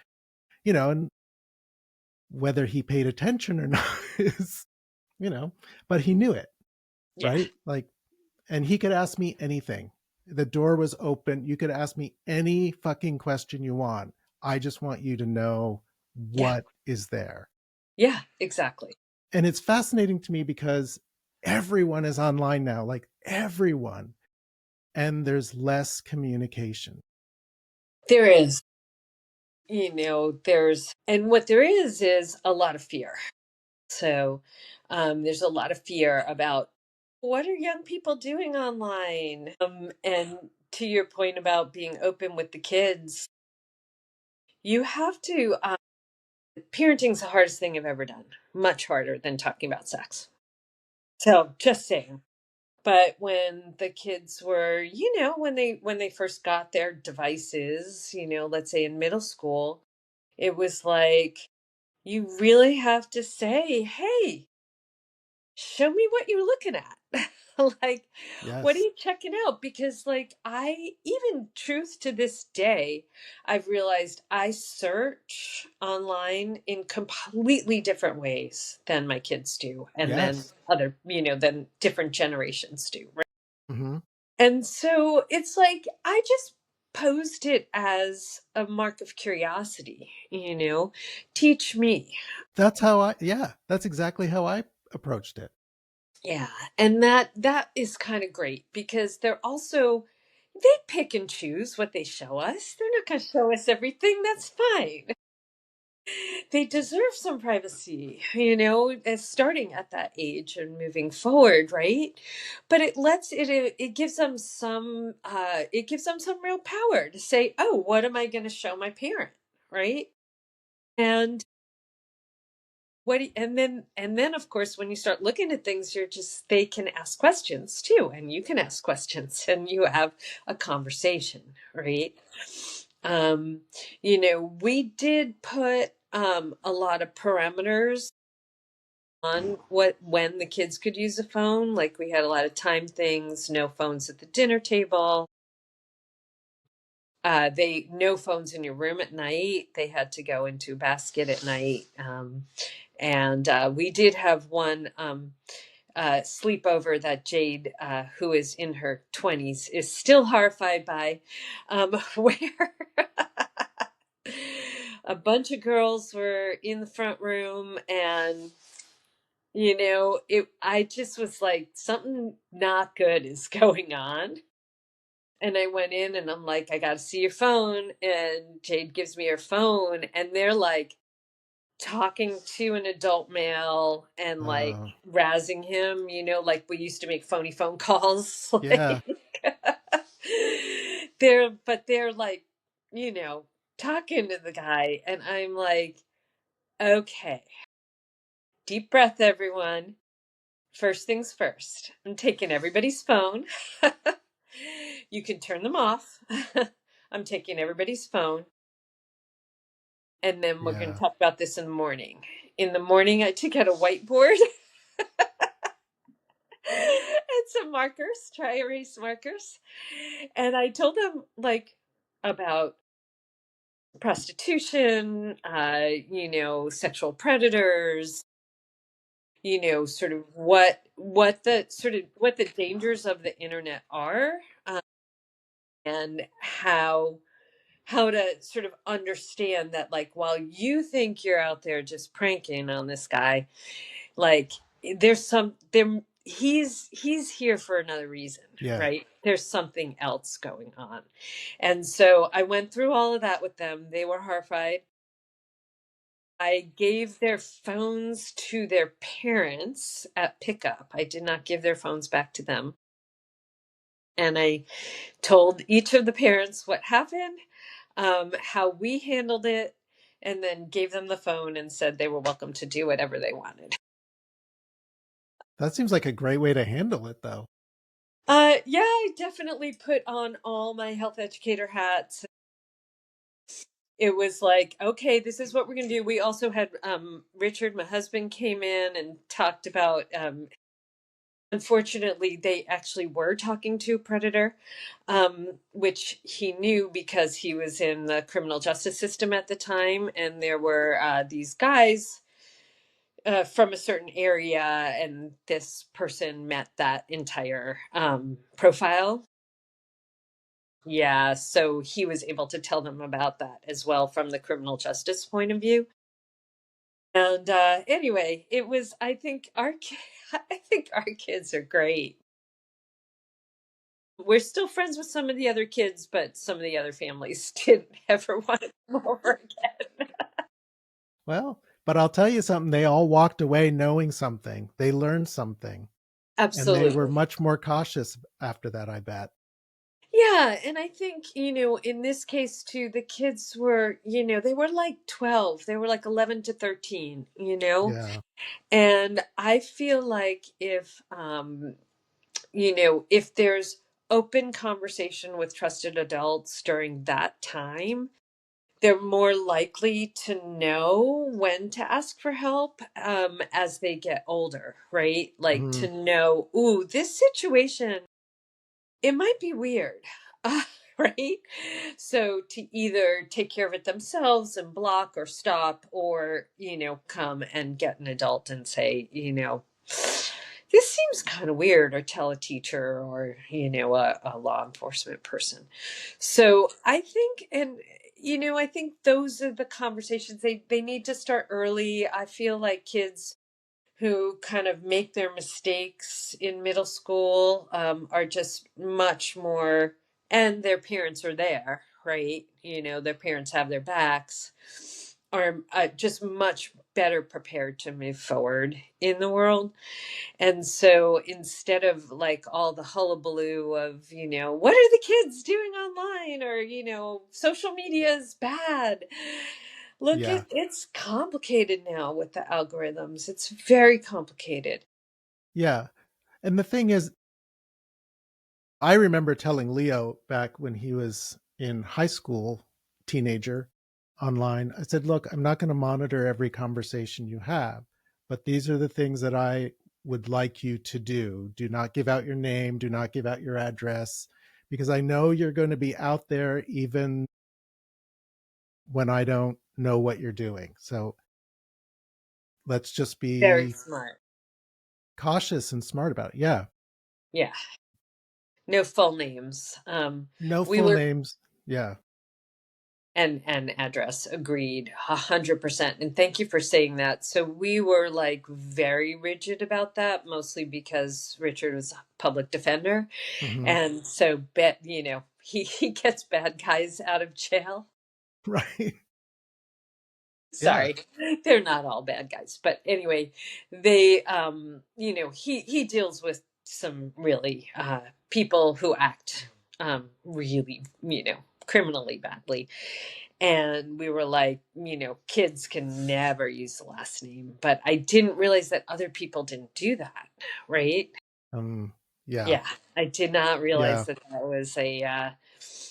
Speaker 1: whether he paid attention or not is, but he knew it,
Speaker 2: Yeah,
Speaker 1: right? Like, and he could ask me anything. The door was open. You could ask me any fucking question you want. I just want you to know
Speaker 2: yeah,
Speaker 1: what is there.
Speaker 2: yeah, exactly.
Speaker 1: And it's fascinating to me because everyone is online now, like everyone, and there's less communication.
Speaker 2: There is, and what there is a lot of fear. So there's a lot of fear about what are young people doing online. And to your point about being open with the kids, you have to. Parenting's the hardest thing I've ever done. Much harder than talking about sex. So just saying. But when the kids were, when they first got their devices, let's say in middle school, it was like you really have to say, "Hey, show me what you're looking at." Like, what are
Speaker 1: Yes.
Speaker 2: you checking out? Because, like, even truth to this day, I've realized I search online in completely different ways than my kids do, and then
Speaker 1: Yes.
Speaker 2: than different generations do, right?
Speaker 1: Hmm.
Speaker 2: And so it's like I just posed it as a mark of curiosity, teach me.
Speaker 1: Yeah, that's exactly how I approached it.
Speaker 2: Yeah, and that is kind of great because they pick and choose what they show us. They're not going to show us everything. That's fine. They deserve some privacy, as starting at that age and moving forward, right? But it gives them some real power to say, "Oh, what am I going to show my parent?" Right? And and then of course when you start looking at things, they can ask questions too, and you can ask questions, and you have a conversation, right? um we did put a lot of parameters on when the kids could use a phone. Like, we had a lot of time things: no phones at the dinner table, they no phones in your room at night, they had to go into a basket at night. And we did have one sleepover that Jade, who is in her 20s, is still horrified by, where a bunch of girls were in the front room, and I just was like, something not good is going on. And I went in and I'm like, I got to see your phone. And Jade gives me her phone, and they're like, talking to an adult male and like
Speaker 1: Uh,
Speaker 2: razzing him, like we used to make phony phone calls.
Speaker 1: yeah,
Speaker 2: Like they're like, you know, talking to the guy, and I'm like, okay, deep breath, everyone. First things first. I'm taking everybody's phone. You can turn them off. I'm taking everybody's phone. And then we're going to
Speaker 1: yeah.
Speaker 2: talk about this in the morning. In the morning, I took out a whiteboard and some markers, dry erase markers. And I told them, like, about prostitution, sexual predators, sort of what the dangers of the internet are, and how to sort of understand that, like, while you think you're out there just pranking on this guy, like he's here for another reason,
Speaker 1: Yeah.
Speaker 2: right? There's something else going on. And so I went through all of that with them. They were horrified. I gave their phones to their parents at pickup. I did not give their phones back to them. And I told each of the parents what happened, how we handled it, and then gave them the phone and said they were welcome to do whatever they wanted.
Speaker 1: That seems like a great way to handle it, though.
Speaker 2: Yeah, I definitely put on all my health educator hats. It was like, okay, this is what we're going to do. We also had Richard, my husband, came in and talked about. Unfortunately, they actually were talking to a predator, which he knew because he was in the criminal justice system at the time, and there were these guys from a certain area, and this person met that entire profile. Yeah, so he was able to tell them about that as well from the criminal justice point of view. And anyway, it was. I think I think our kids are great. We're still friends with some of the other kids, but some of the other families didn't ever want to come over again.
Speaker 1: Well, but I'll tell you something. They all walked away knowing something. They learned something, and they were
Speaker 2: Absolutely.
Speaker 1: much more cautious after that, I bet.
Speaker 2: Yeah, and I think, in this case too, the kids were, they were like 12. They were like 11 to 13.
Speaker 1: Yeah.
Speaker 2: And I feel like if there's open conversation with trusted adults during that time, they're more likely to know when to ask for help as they get older, right? Like
Speaker 1: Hmm.
Speaker 2: to know, ooh, this situation, it might be weird, right? So to either take care of it themselves and block or stop, or, come and get an adult and say, this seems kind of weird, or tell a teacher or, a law enforcement person. So I think, and, I think those are the conversations they need to start early. I feel like kids who kind of make their mistakes in middle school are just much more, and their parents are there, right? Their parents have their backs, are just much better prepared to move forward in the world. And so instead of like all the hullabaloo of, what are the kids doing online, or, social media is bad. Look,
Speaker 1: Yeah.
Speaker 2: it's complicated now with the algorithms. It's very complicated.
Speaker 1: Yeah. And the thing is, I remember telling Leo back when he was in high school, teenager, online, I said, look, I'm not going to monitor every conversation you have, but these are the things that I would like you to do. Do not give out your name, do not give out your address, because I know you're going to be out there even when I don't know what you're doing. So let's just
Speaker 2: Very
Speaker 1: be
Speaker 2: smart.
Speaker 1: cautious and smart about it. Yeah.
Speaker 2: Yeah. No full names.
Speaker 1: No
Speaker 2: We
Speaker 1: full
Speaker 2: were
Speaker 1: names. Yeah.
Speaker 2: and address, agreed, 100%. And thank you for saying that. So we were like very rigid about that, mostly because Richard was a public defender.
Speaker 1: Hmm.
Speaker 2: And so bet, he gets bad guys out of jail.
Speaker 1: Right. Yeah.
Speaker 2: Sorry, they're not all bad guys, but anyway, they, he deals with some really people who act really, criminally badly. And we were like, kids can never use the last name, but I didn't realize that other people didn't do that, right?
Speaker 1: Um, yeah.
Speaker 2: Yeah, I did not realize
Speaker 1: Yeah.
Speaker 2: that that was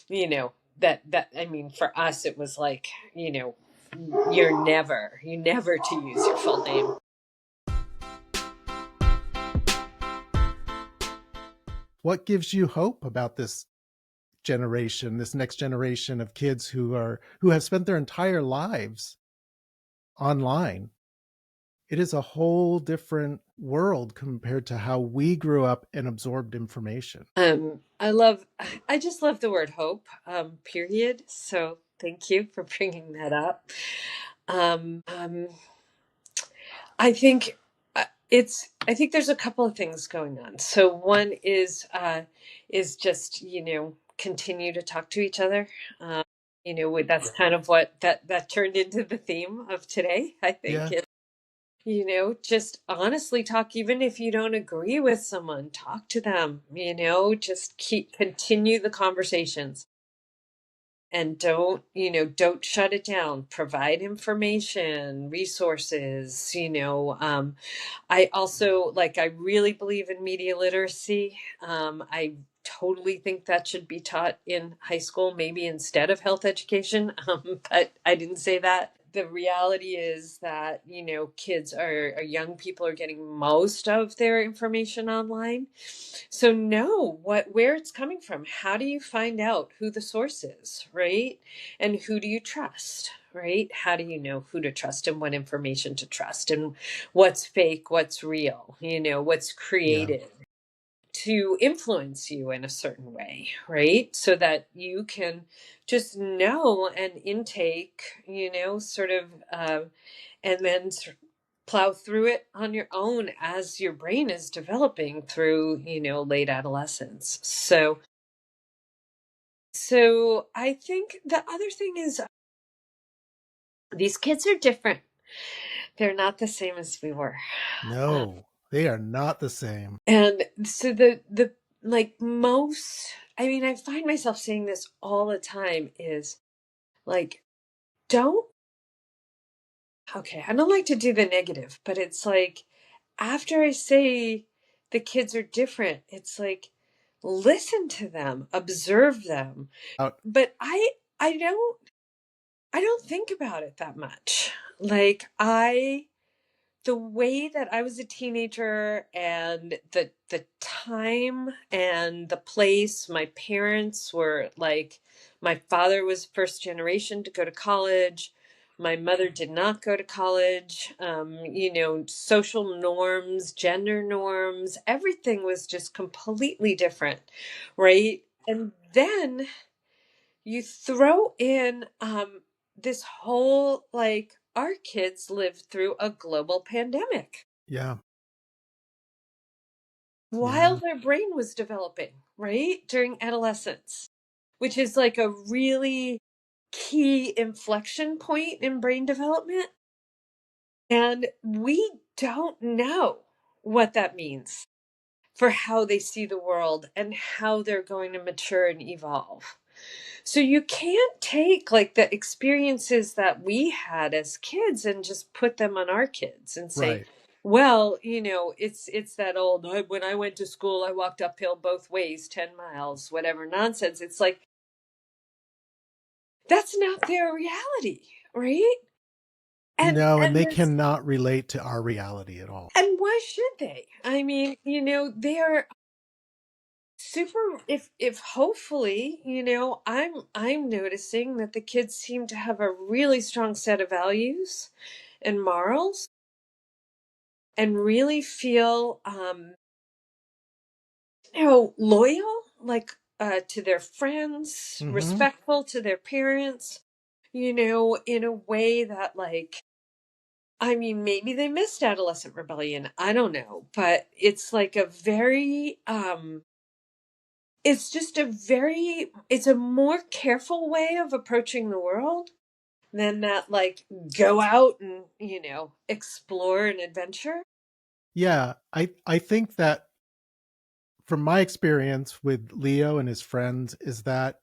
Speaker 2: you know, that I mean, for us, it was like, you never to use your full name.
Speaker 1: What gives you hope about this generation, this next generation of kids who have spent their entire lives online? It is a whole different world compared to how we grew up and absorbed information.
Speaker 2: I just love the word hope, period. So thank you for bringing that up. Um, I think I think there's a couple of things going on. So one is just, continue to talk to each other. That's kind of what that turned into the theme of today, I think.
Speaker 1: Yeah.
Speaker 2: Just honestly talk, even if you don't agree with someone, talk to them, just continue the conversations, and don't shut it down. Provide information, resources. I also, like, I really believe in media literacy. I totally think that should be taught in high school, maybe instead of health education. But I didn't say that. The reality is that, kids or young people are getting most of their information online. So know where it's coming from. How do you find out who the source is, right? And who do you trust, right? How do you know who to trust and what information to trust and what's fake, what's real, what's
Speaker 1: Yeah.
Speaker 2: created to influence you in a certain way, right? So that you can just know and intake, sort of, and then plow through it on your own as your brain is developing through, late adolescence. So I think the other thing is these kids are different. They're not the same as we were.
Speaker 1: No, they are not the same.
Speaker 2: And so the like most, I mean, I find myself saying this all the time is like, don't, okay, I don't like to do the negative, but it's like after I say the kids are different, it's like listen to them, observe them.
Speaker 1: Out.
Speaker 2: But I don't think about it that much. Like the way that I was a teenager and the time and the place, my parents were like, my father was first generation to go to college. My mother did not go to college. Social norms, gender norms, everything was just completely different, right? And then you throw in this whole, like, our kids lived through a global pandemic
Speaker 1: Yeah.
Speaker 2: while
Speaker 1: Yeah.
Speaker 2: their brain was developing, right? During adolescence, which is like a really key inflection point in brain development. And we don't know what that means for how they see the world and how they're going to mature and evolve. So you can't take like the experiences that we had as kids and just put them on our kids and say,
Speaker 1: Right.
Speaker 2: well, it's that old, when I went to school, I walked uphill both ways, 10 miles, whatever nonsense. It's like, that's not their reality, right? And
Speaker 1: No, and
Speaker 2: and
Speaker 1: they
Speaker 2: this
Speaker 1: cannot relate to our reality at all.
Speaker 2: and why should they? I mean, they're super, if hopefully, I'm noticing that the kids seem to have a really strong set of values and morals, and really feel loyal, like, to their friends,
Speaker 1: Mm-hmm.
Speaker 2: respectful to their parents, in a way that, like, I mean, maybe they missed adolescent rebellion, I don't know, but it's like a very it's just it's a more careful way of approaching the world. than that, like, go out and, explore and adventure.
Speaker 1: Yeah, I think that from my experience with Leo and his friends is that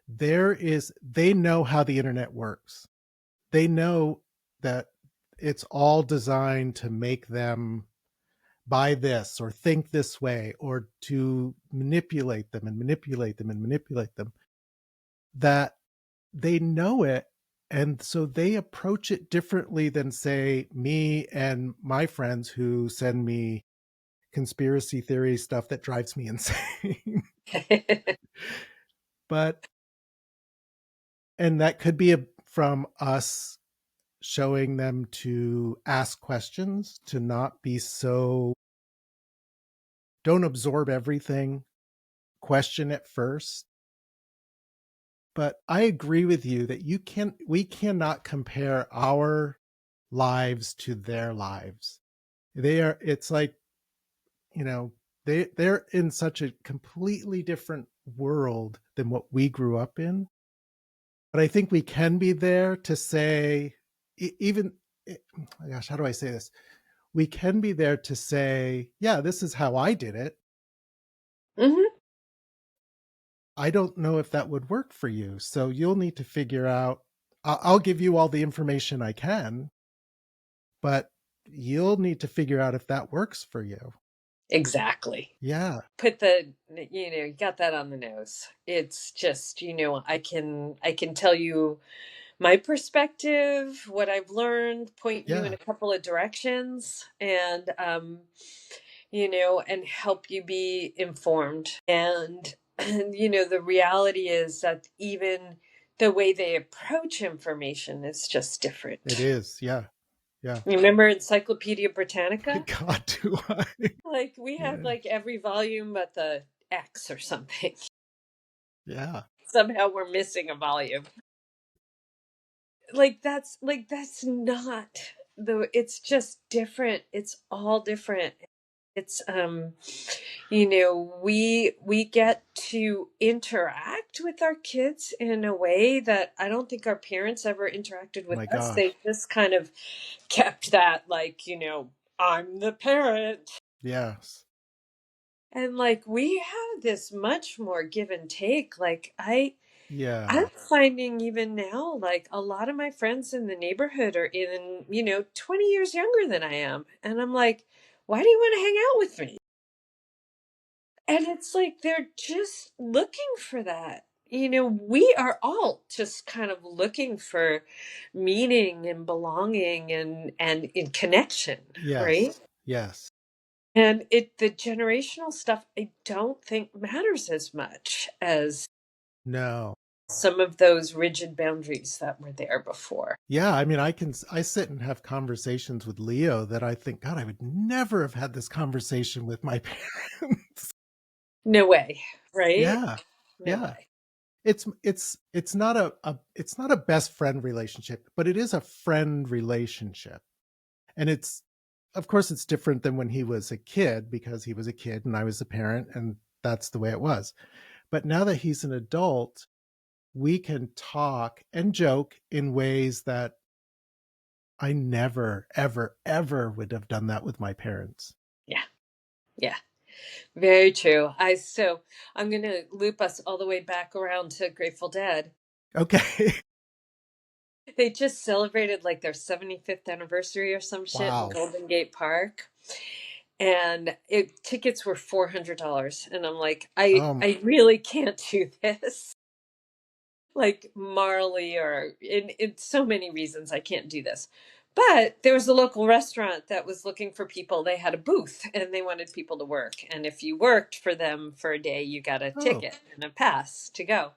Speaker 1: they know how the internet works. They know that it's all designed to make them buy this or think this way or to manipulate them and manipulate them and manipulate them, that they know it. And so they approach it differently than, say, me and my friends who send me conspiracy theory stuff that drives me insane. But, and that could be from us showing them to ask questions, to not be so, don't absorb everything, question it first. But I agree with you that we cannot compare our lives to their lives. It's like, they're in such a completely different world than what we grew up in. But I think we can be there to say, even, gosh, how do I say this? We can be there to say, yeah, this is how I did it.
Speaker 2: Hmm.
Speaker 1: I don't know if that would work for you. So you'll need to figure out, I'll give you all the information I can, but you'll need to figure out if that works for you.
Speaker 2: Exactly.
Speaker 1: Yeah.
Speaker 2: Put you got that on the nose. It's just, I can tell you my perspective, what I've learned, point you in
Speaker 1: Yeah.
Speaker 2: a couple of directions, and and help you be informed. And the reality is that even the way they approach information is just
Speaker 1: It
Speaker 2: different.
Speaker 1: is. Yeah. Yeah.
Speaker 2: You remember Encyclopedia Britannica?
Speaker 1: God, do I?
Speaker 2: Like, we had
Speaker 1: Yeah.
Speaker 2: like every volume but the X or something.
Speaker 1: Yeah.
Speaker 2: Somehow we're missing a volume. Like that's not it's just different. It's all different. It's we get to interact with our kids in a way that I don't think our parents ever interacted
Speaker 1: Oh
Speaker 2: with
Speaker 1: my
Speaker 2: us. They
Speaker 1: gosh.
Speaker 2: just kind of kept that, like, I'm the parent.
Speaker 1: Yes.
Speaker 2: And like, we have this much more give and take. Like, I'm
Speaker 1: Yeah.
Speaker 2: finding even now, like, a lot of my friends in the neighborhood are in, 20 years younger than I am. And I'm like, why do you want to hang out with me? And it's like they're just looking for that. We are all just kind of looking for meaning and belonging and in connection, right?
Speaker 1: Yes. Yes.
Speaker 2: And the generational stuff I don't think matters as much as
Speaker 1: No.
Speaker 2: some of those rigid boundaries that were there before.
Speaker 1: Yeah, I mean, I sit and have conversations with Leo that I think, God, I would never have had this conversation with my parents.
Speaker 2: No way, right?
Speaker 1: Yeah.
Speaker 2: No
Speaker 1: Yeah.
Speaker 2: way.
Speaker 1: It's not it's not a best friend relationship, but it is a friend relationship. And it's, of course it's different than when he was a kid, because he was a kid and I was a parent, and that's the way it was. But now that he's an adult, we can talk and joke in ways that I never, ever, ever would have done that with my parents.
Speaker 2: Yeah. Yeah. Very true. I'm going to loop us all the way back around to Grateful Dead.
Speaker 1: Okay.
Speaker 2: They just celebrated like their 75th anniversary or some shit in
Speaker 1: Wow.
Speaker 2: Golden Gate Park. And tickets were $400. And I'm like, I really can't do this. Like, morally, or in so many reasons I can't do this. But there was a local restaurant that was looking for people. They had a booth and they wanted people to work. And if you worked for them for a day, you got a
Speaker 1: Oh,
Speaker 2: ticket and a pass to go.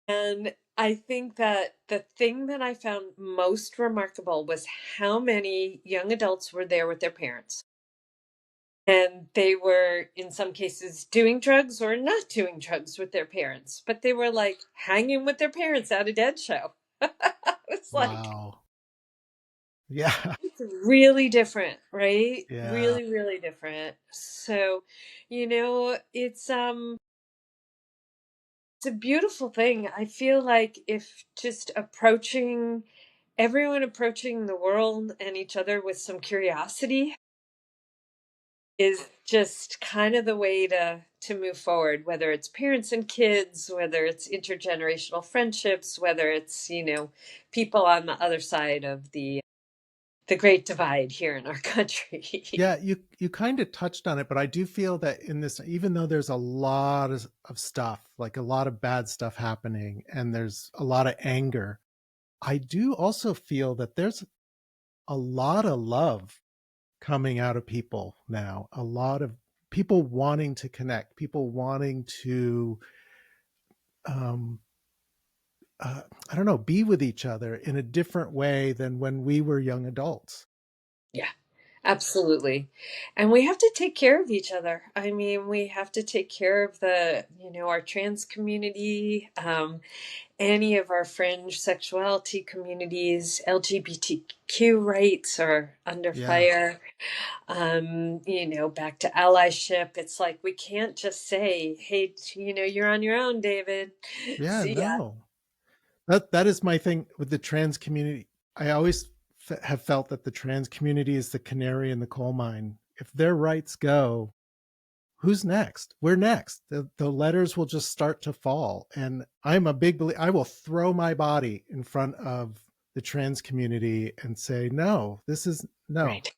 Speaker 2: And I think that the thing that I found most remarkable was how many young adults were there with their parents. And they were, in some cases, doing drugs or not doing drugs with their parents, but they were like hanging with their parents at a Dead show. It's like,
Speaker 1: wow. Yeah.
Speaker 2: it's really different, right?
Speaker 1: Yeah.
Speaker 2: Really, really different. So, it's It's a beautiful thing. I feel like if just everyone approaching the world and each other with some curiosity is just kind of the way to move forward, whether it's parents and kids, whether it's intergenerational friendships, whether it's, people on the other side of the great divide here in our country.
Speaker 1: Yeah, you kind of touched on it, but I do feel that in this, even though there's a lot of stuff, like a lot of bad stuff happening, and there's a lot of anger, I do also feel that there's a lot of love coming out of people now. A lot of people wanting to connect, people wanting to, um, I don't know, be with each other in a different way than when we were young adults.
Speaker 2: Yeah, absolutely. And we have to take care of each other. I mean, we have to take care of our trans community, any of our fringe sexuality communities. LGBTQ rights are under
Speaker 1: Yeah,
Speaker 2: fire. Back to allyship. It's like we can't just say, hey, you're on your own, David.
Speaker 1: yeah,
Speaker 2: See ya.
Speaker 1: no. That is my thing with the trans community. I always have felt that the trans community is the canary in the coal mine. If their rights go, who's next? We're next. The letters will just start to fall. And I'm a big believer. I will throw my body in front of the trans community and say, no, this is no,
Speaker 2: Right.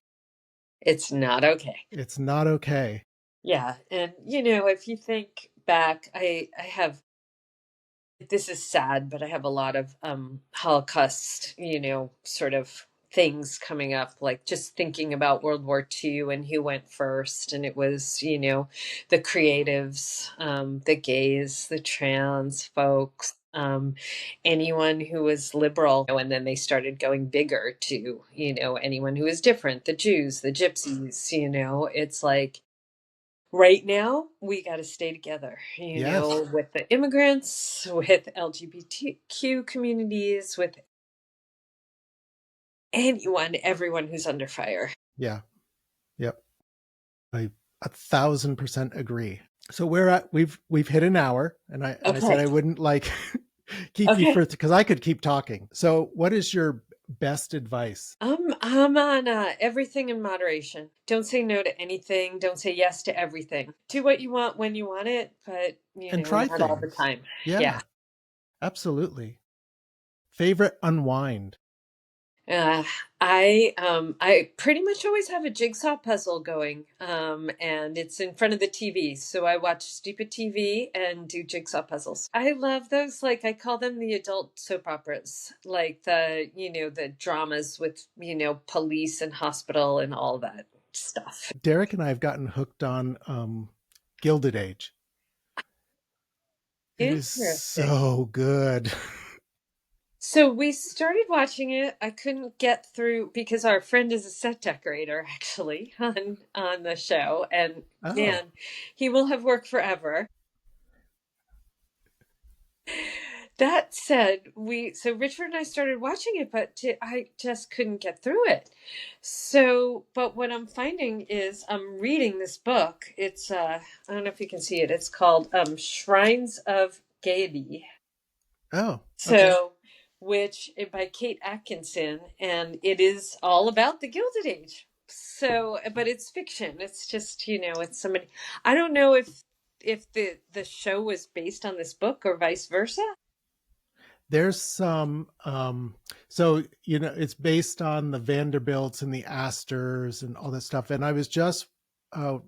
Speaker 2: It's not okay.
Speaker 1: it's not okay.
Speaker 2: Yeah. And, if you think back, I have, this is sad, but I have a lot of Holocaust, sort of things coming up, like just thinking about World War II and who went first. And it was, the creatives, the gays, the trans folks, anyone who was liberal. And then they started going bigger to, anyone who was different, the Jews, the gypsies, it's like, right now we got to stay together,
Speaker 1: Yes.
Speaker 2: with the immigrants, with LGBTQ communities, with everyone who's under fire.
Speaker 1: Yeah. Yep. I 1,000% agree. So we're at we've hit an hour, and I said
Speaker 2: Okay.
Speaker 1: I wouldn't like keep you
Speaker 2: Okay.
Speaker 1: for because I could keep talking. So what is your best advice?
Speaker 2: I'm on everything in moderation. Don't say no to anything. Don't say yes to everything. Do what you want when you want it, but
Speaker 1: And try
Speaker 2: not all the
Speaker 1: things.
Speaker 2: time. Yeah.
Speaker 1: Yeah, absolutely. Favorite unwind.
Speaker 2: Uh, I pretty much always have a jigsaw puzzle going, and it's in front of the TV. So I watch stupid TV and do jigsaw puzzles. I love those. Like I call them the adult soap operas, like the dramas with police and hospital and all that stuff.
Speaker 1: Derek and I have gotten hooked on Gilded Age. It is
Speaker 2: Interesting.
Speaker 1: so good.
Speaker 2: So we started watching it. I couldn't get through because our friend is a set decorator actually on the show, and
Speaker 1: Oh,
Speaker 2: man, he will have work forever. That said, so Richard and I started watching it, but I just couldn't get through it. So, but what I'm finding is I'm reading this book. It's I don't know if you can see it. It's called Shrines of Gaiety.
Speaker 1: oh, okay.
Speaker 2: So, which by Kate Atkinson, and it is all about the Gilded Age. So, but it's fiction. It's just it's somebody. I don't know if the show was based on this book or vice versa.
Speaker 1: There's some so it's based on the Vanderbilts and the Astors and all that stuff. And I was just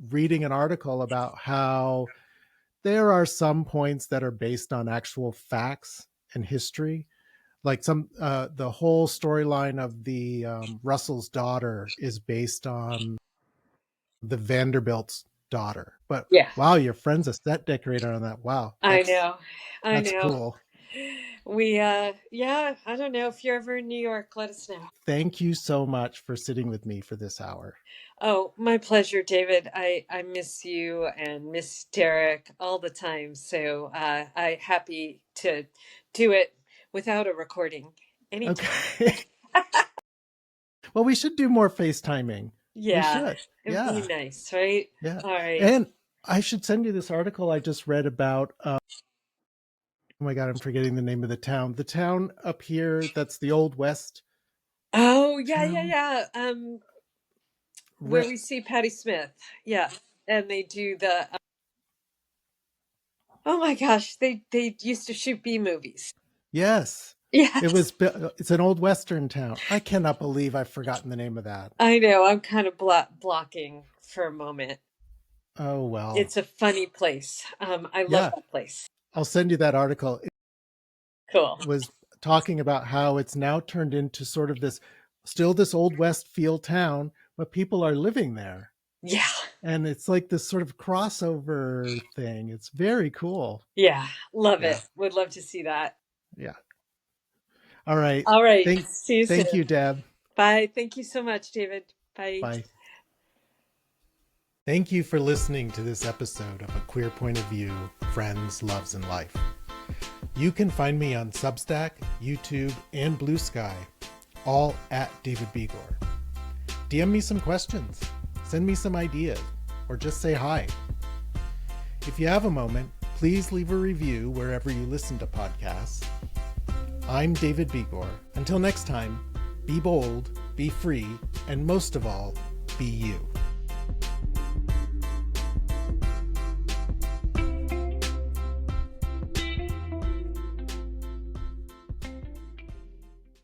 Speaker 1: reading an article about how there are some points that are based on actual facts and history. Like the whole storyline of the Russell's daughter is based on the Vanderbilt's daughter. But
Speaker 2: Yeah,
Speaker 1: wow, your friend's a set decorator on that. Wow,
Speaker 2: I know. I
Speaker 1: that's
Speaker 2: know.
Speaker 1: cool.
Speaker 2: Yeah, I don't know if you're ever in New York, let us know.
Speaker 1: Thank you so much for sitting with me for this hour.
Speaker 2: Oh, my pleasure, David. I miss you and miss Derek all the time. So I happy to do it without a recording anytime.
Speaker 1: Okay. Well, we should do more FaceTiming. We
Speaker 2: Yeah,
Speaker 1: should.
Speaker 2: it'd be
Speaker 1: Yeah.
Speaker 2: nice, right?
Speaker 1: Yeah.
Speaker 2: All right.
Speaker 1: And I should send you this article I just read about Oh my God, I'm forgetting the name of the town. The town up here that's the Old West
Speaker 2: Oh, yeah, yeah,
Speaker 1: town.
Speaker 2: yeah. Where we see Patti Smith. Yeah. And they do the, oh my gosh, they used to shoot B movies.
Speaker 1: Yes.
Speaker 2: Yes.
Speaker 1: It's an old Western town. I cannot believe I've forgotten the name of that.
Speaker 2: I know. I'm kind of blocking for a moment.
Speaker 1: Oh, well.
Speaker 2: It's a funny place. I love
Speaker 1: Yeah.
Speaker 2: that place.
Speaker 1: I'll send you that article.
Speaker 2: Cool.
Speaker 1: It was talking about how it's now turned into sort of this Old West feel town, but people are living there.
Speaker 2: Yeah.
Speaker 1: And it's like this sort of crossover thing. It's very cool.
Speaker 2: Yeah. Love
Speaker 1: Yeah.
Speaker 2: it. Would love to see that.
Speaker 1: Yeah. All right.
Speaker 2: All right. See you
Speaker 1: Thank
Speaker 2: soon.
Speaker 1: you, Deb.
Speaker 2: Bye. Thank you so much, David. Bye.
Speaker 1: Bye. Thank you for listening to this episode of A Queer Point of View, Friends, Loves, and Life. You can find me on Substack, YouTube, and Blue Sky, all at David Begor. DM me some questions, send me some ideas, or just say hi. If you have a moment, please leave a review wherever you listen to podcasts. I'm David Begor. Until next time, be bold, be free, and most of all, be you.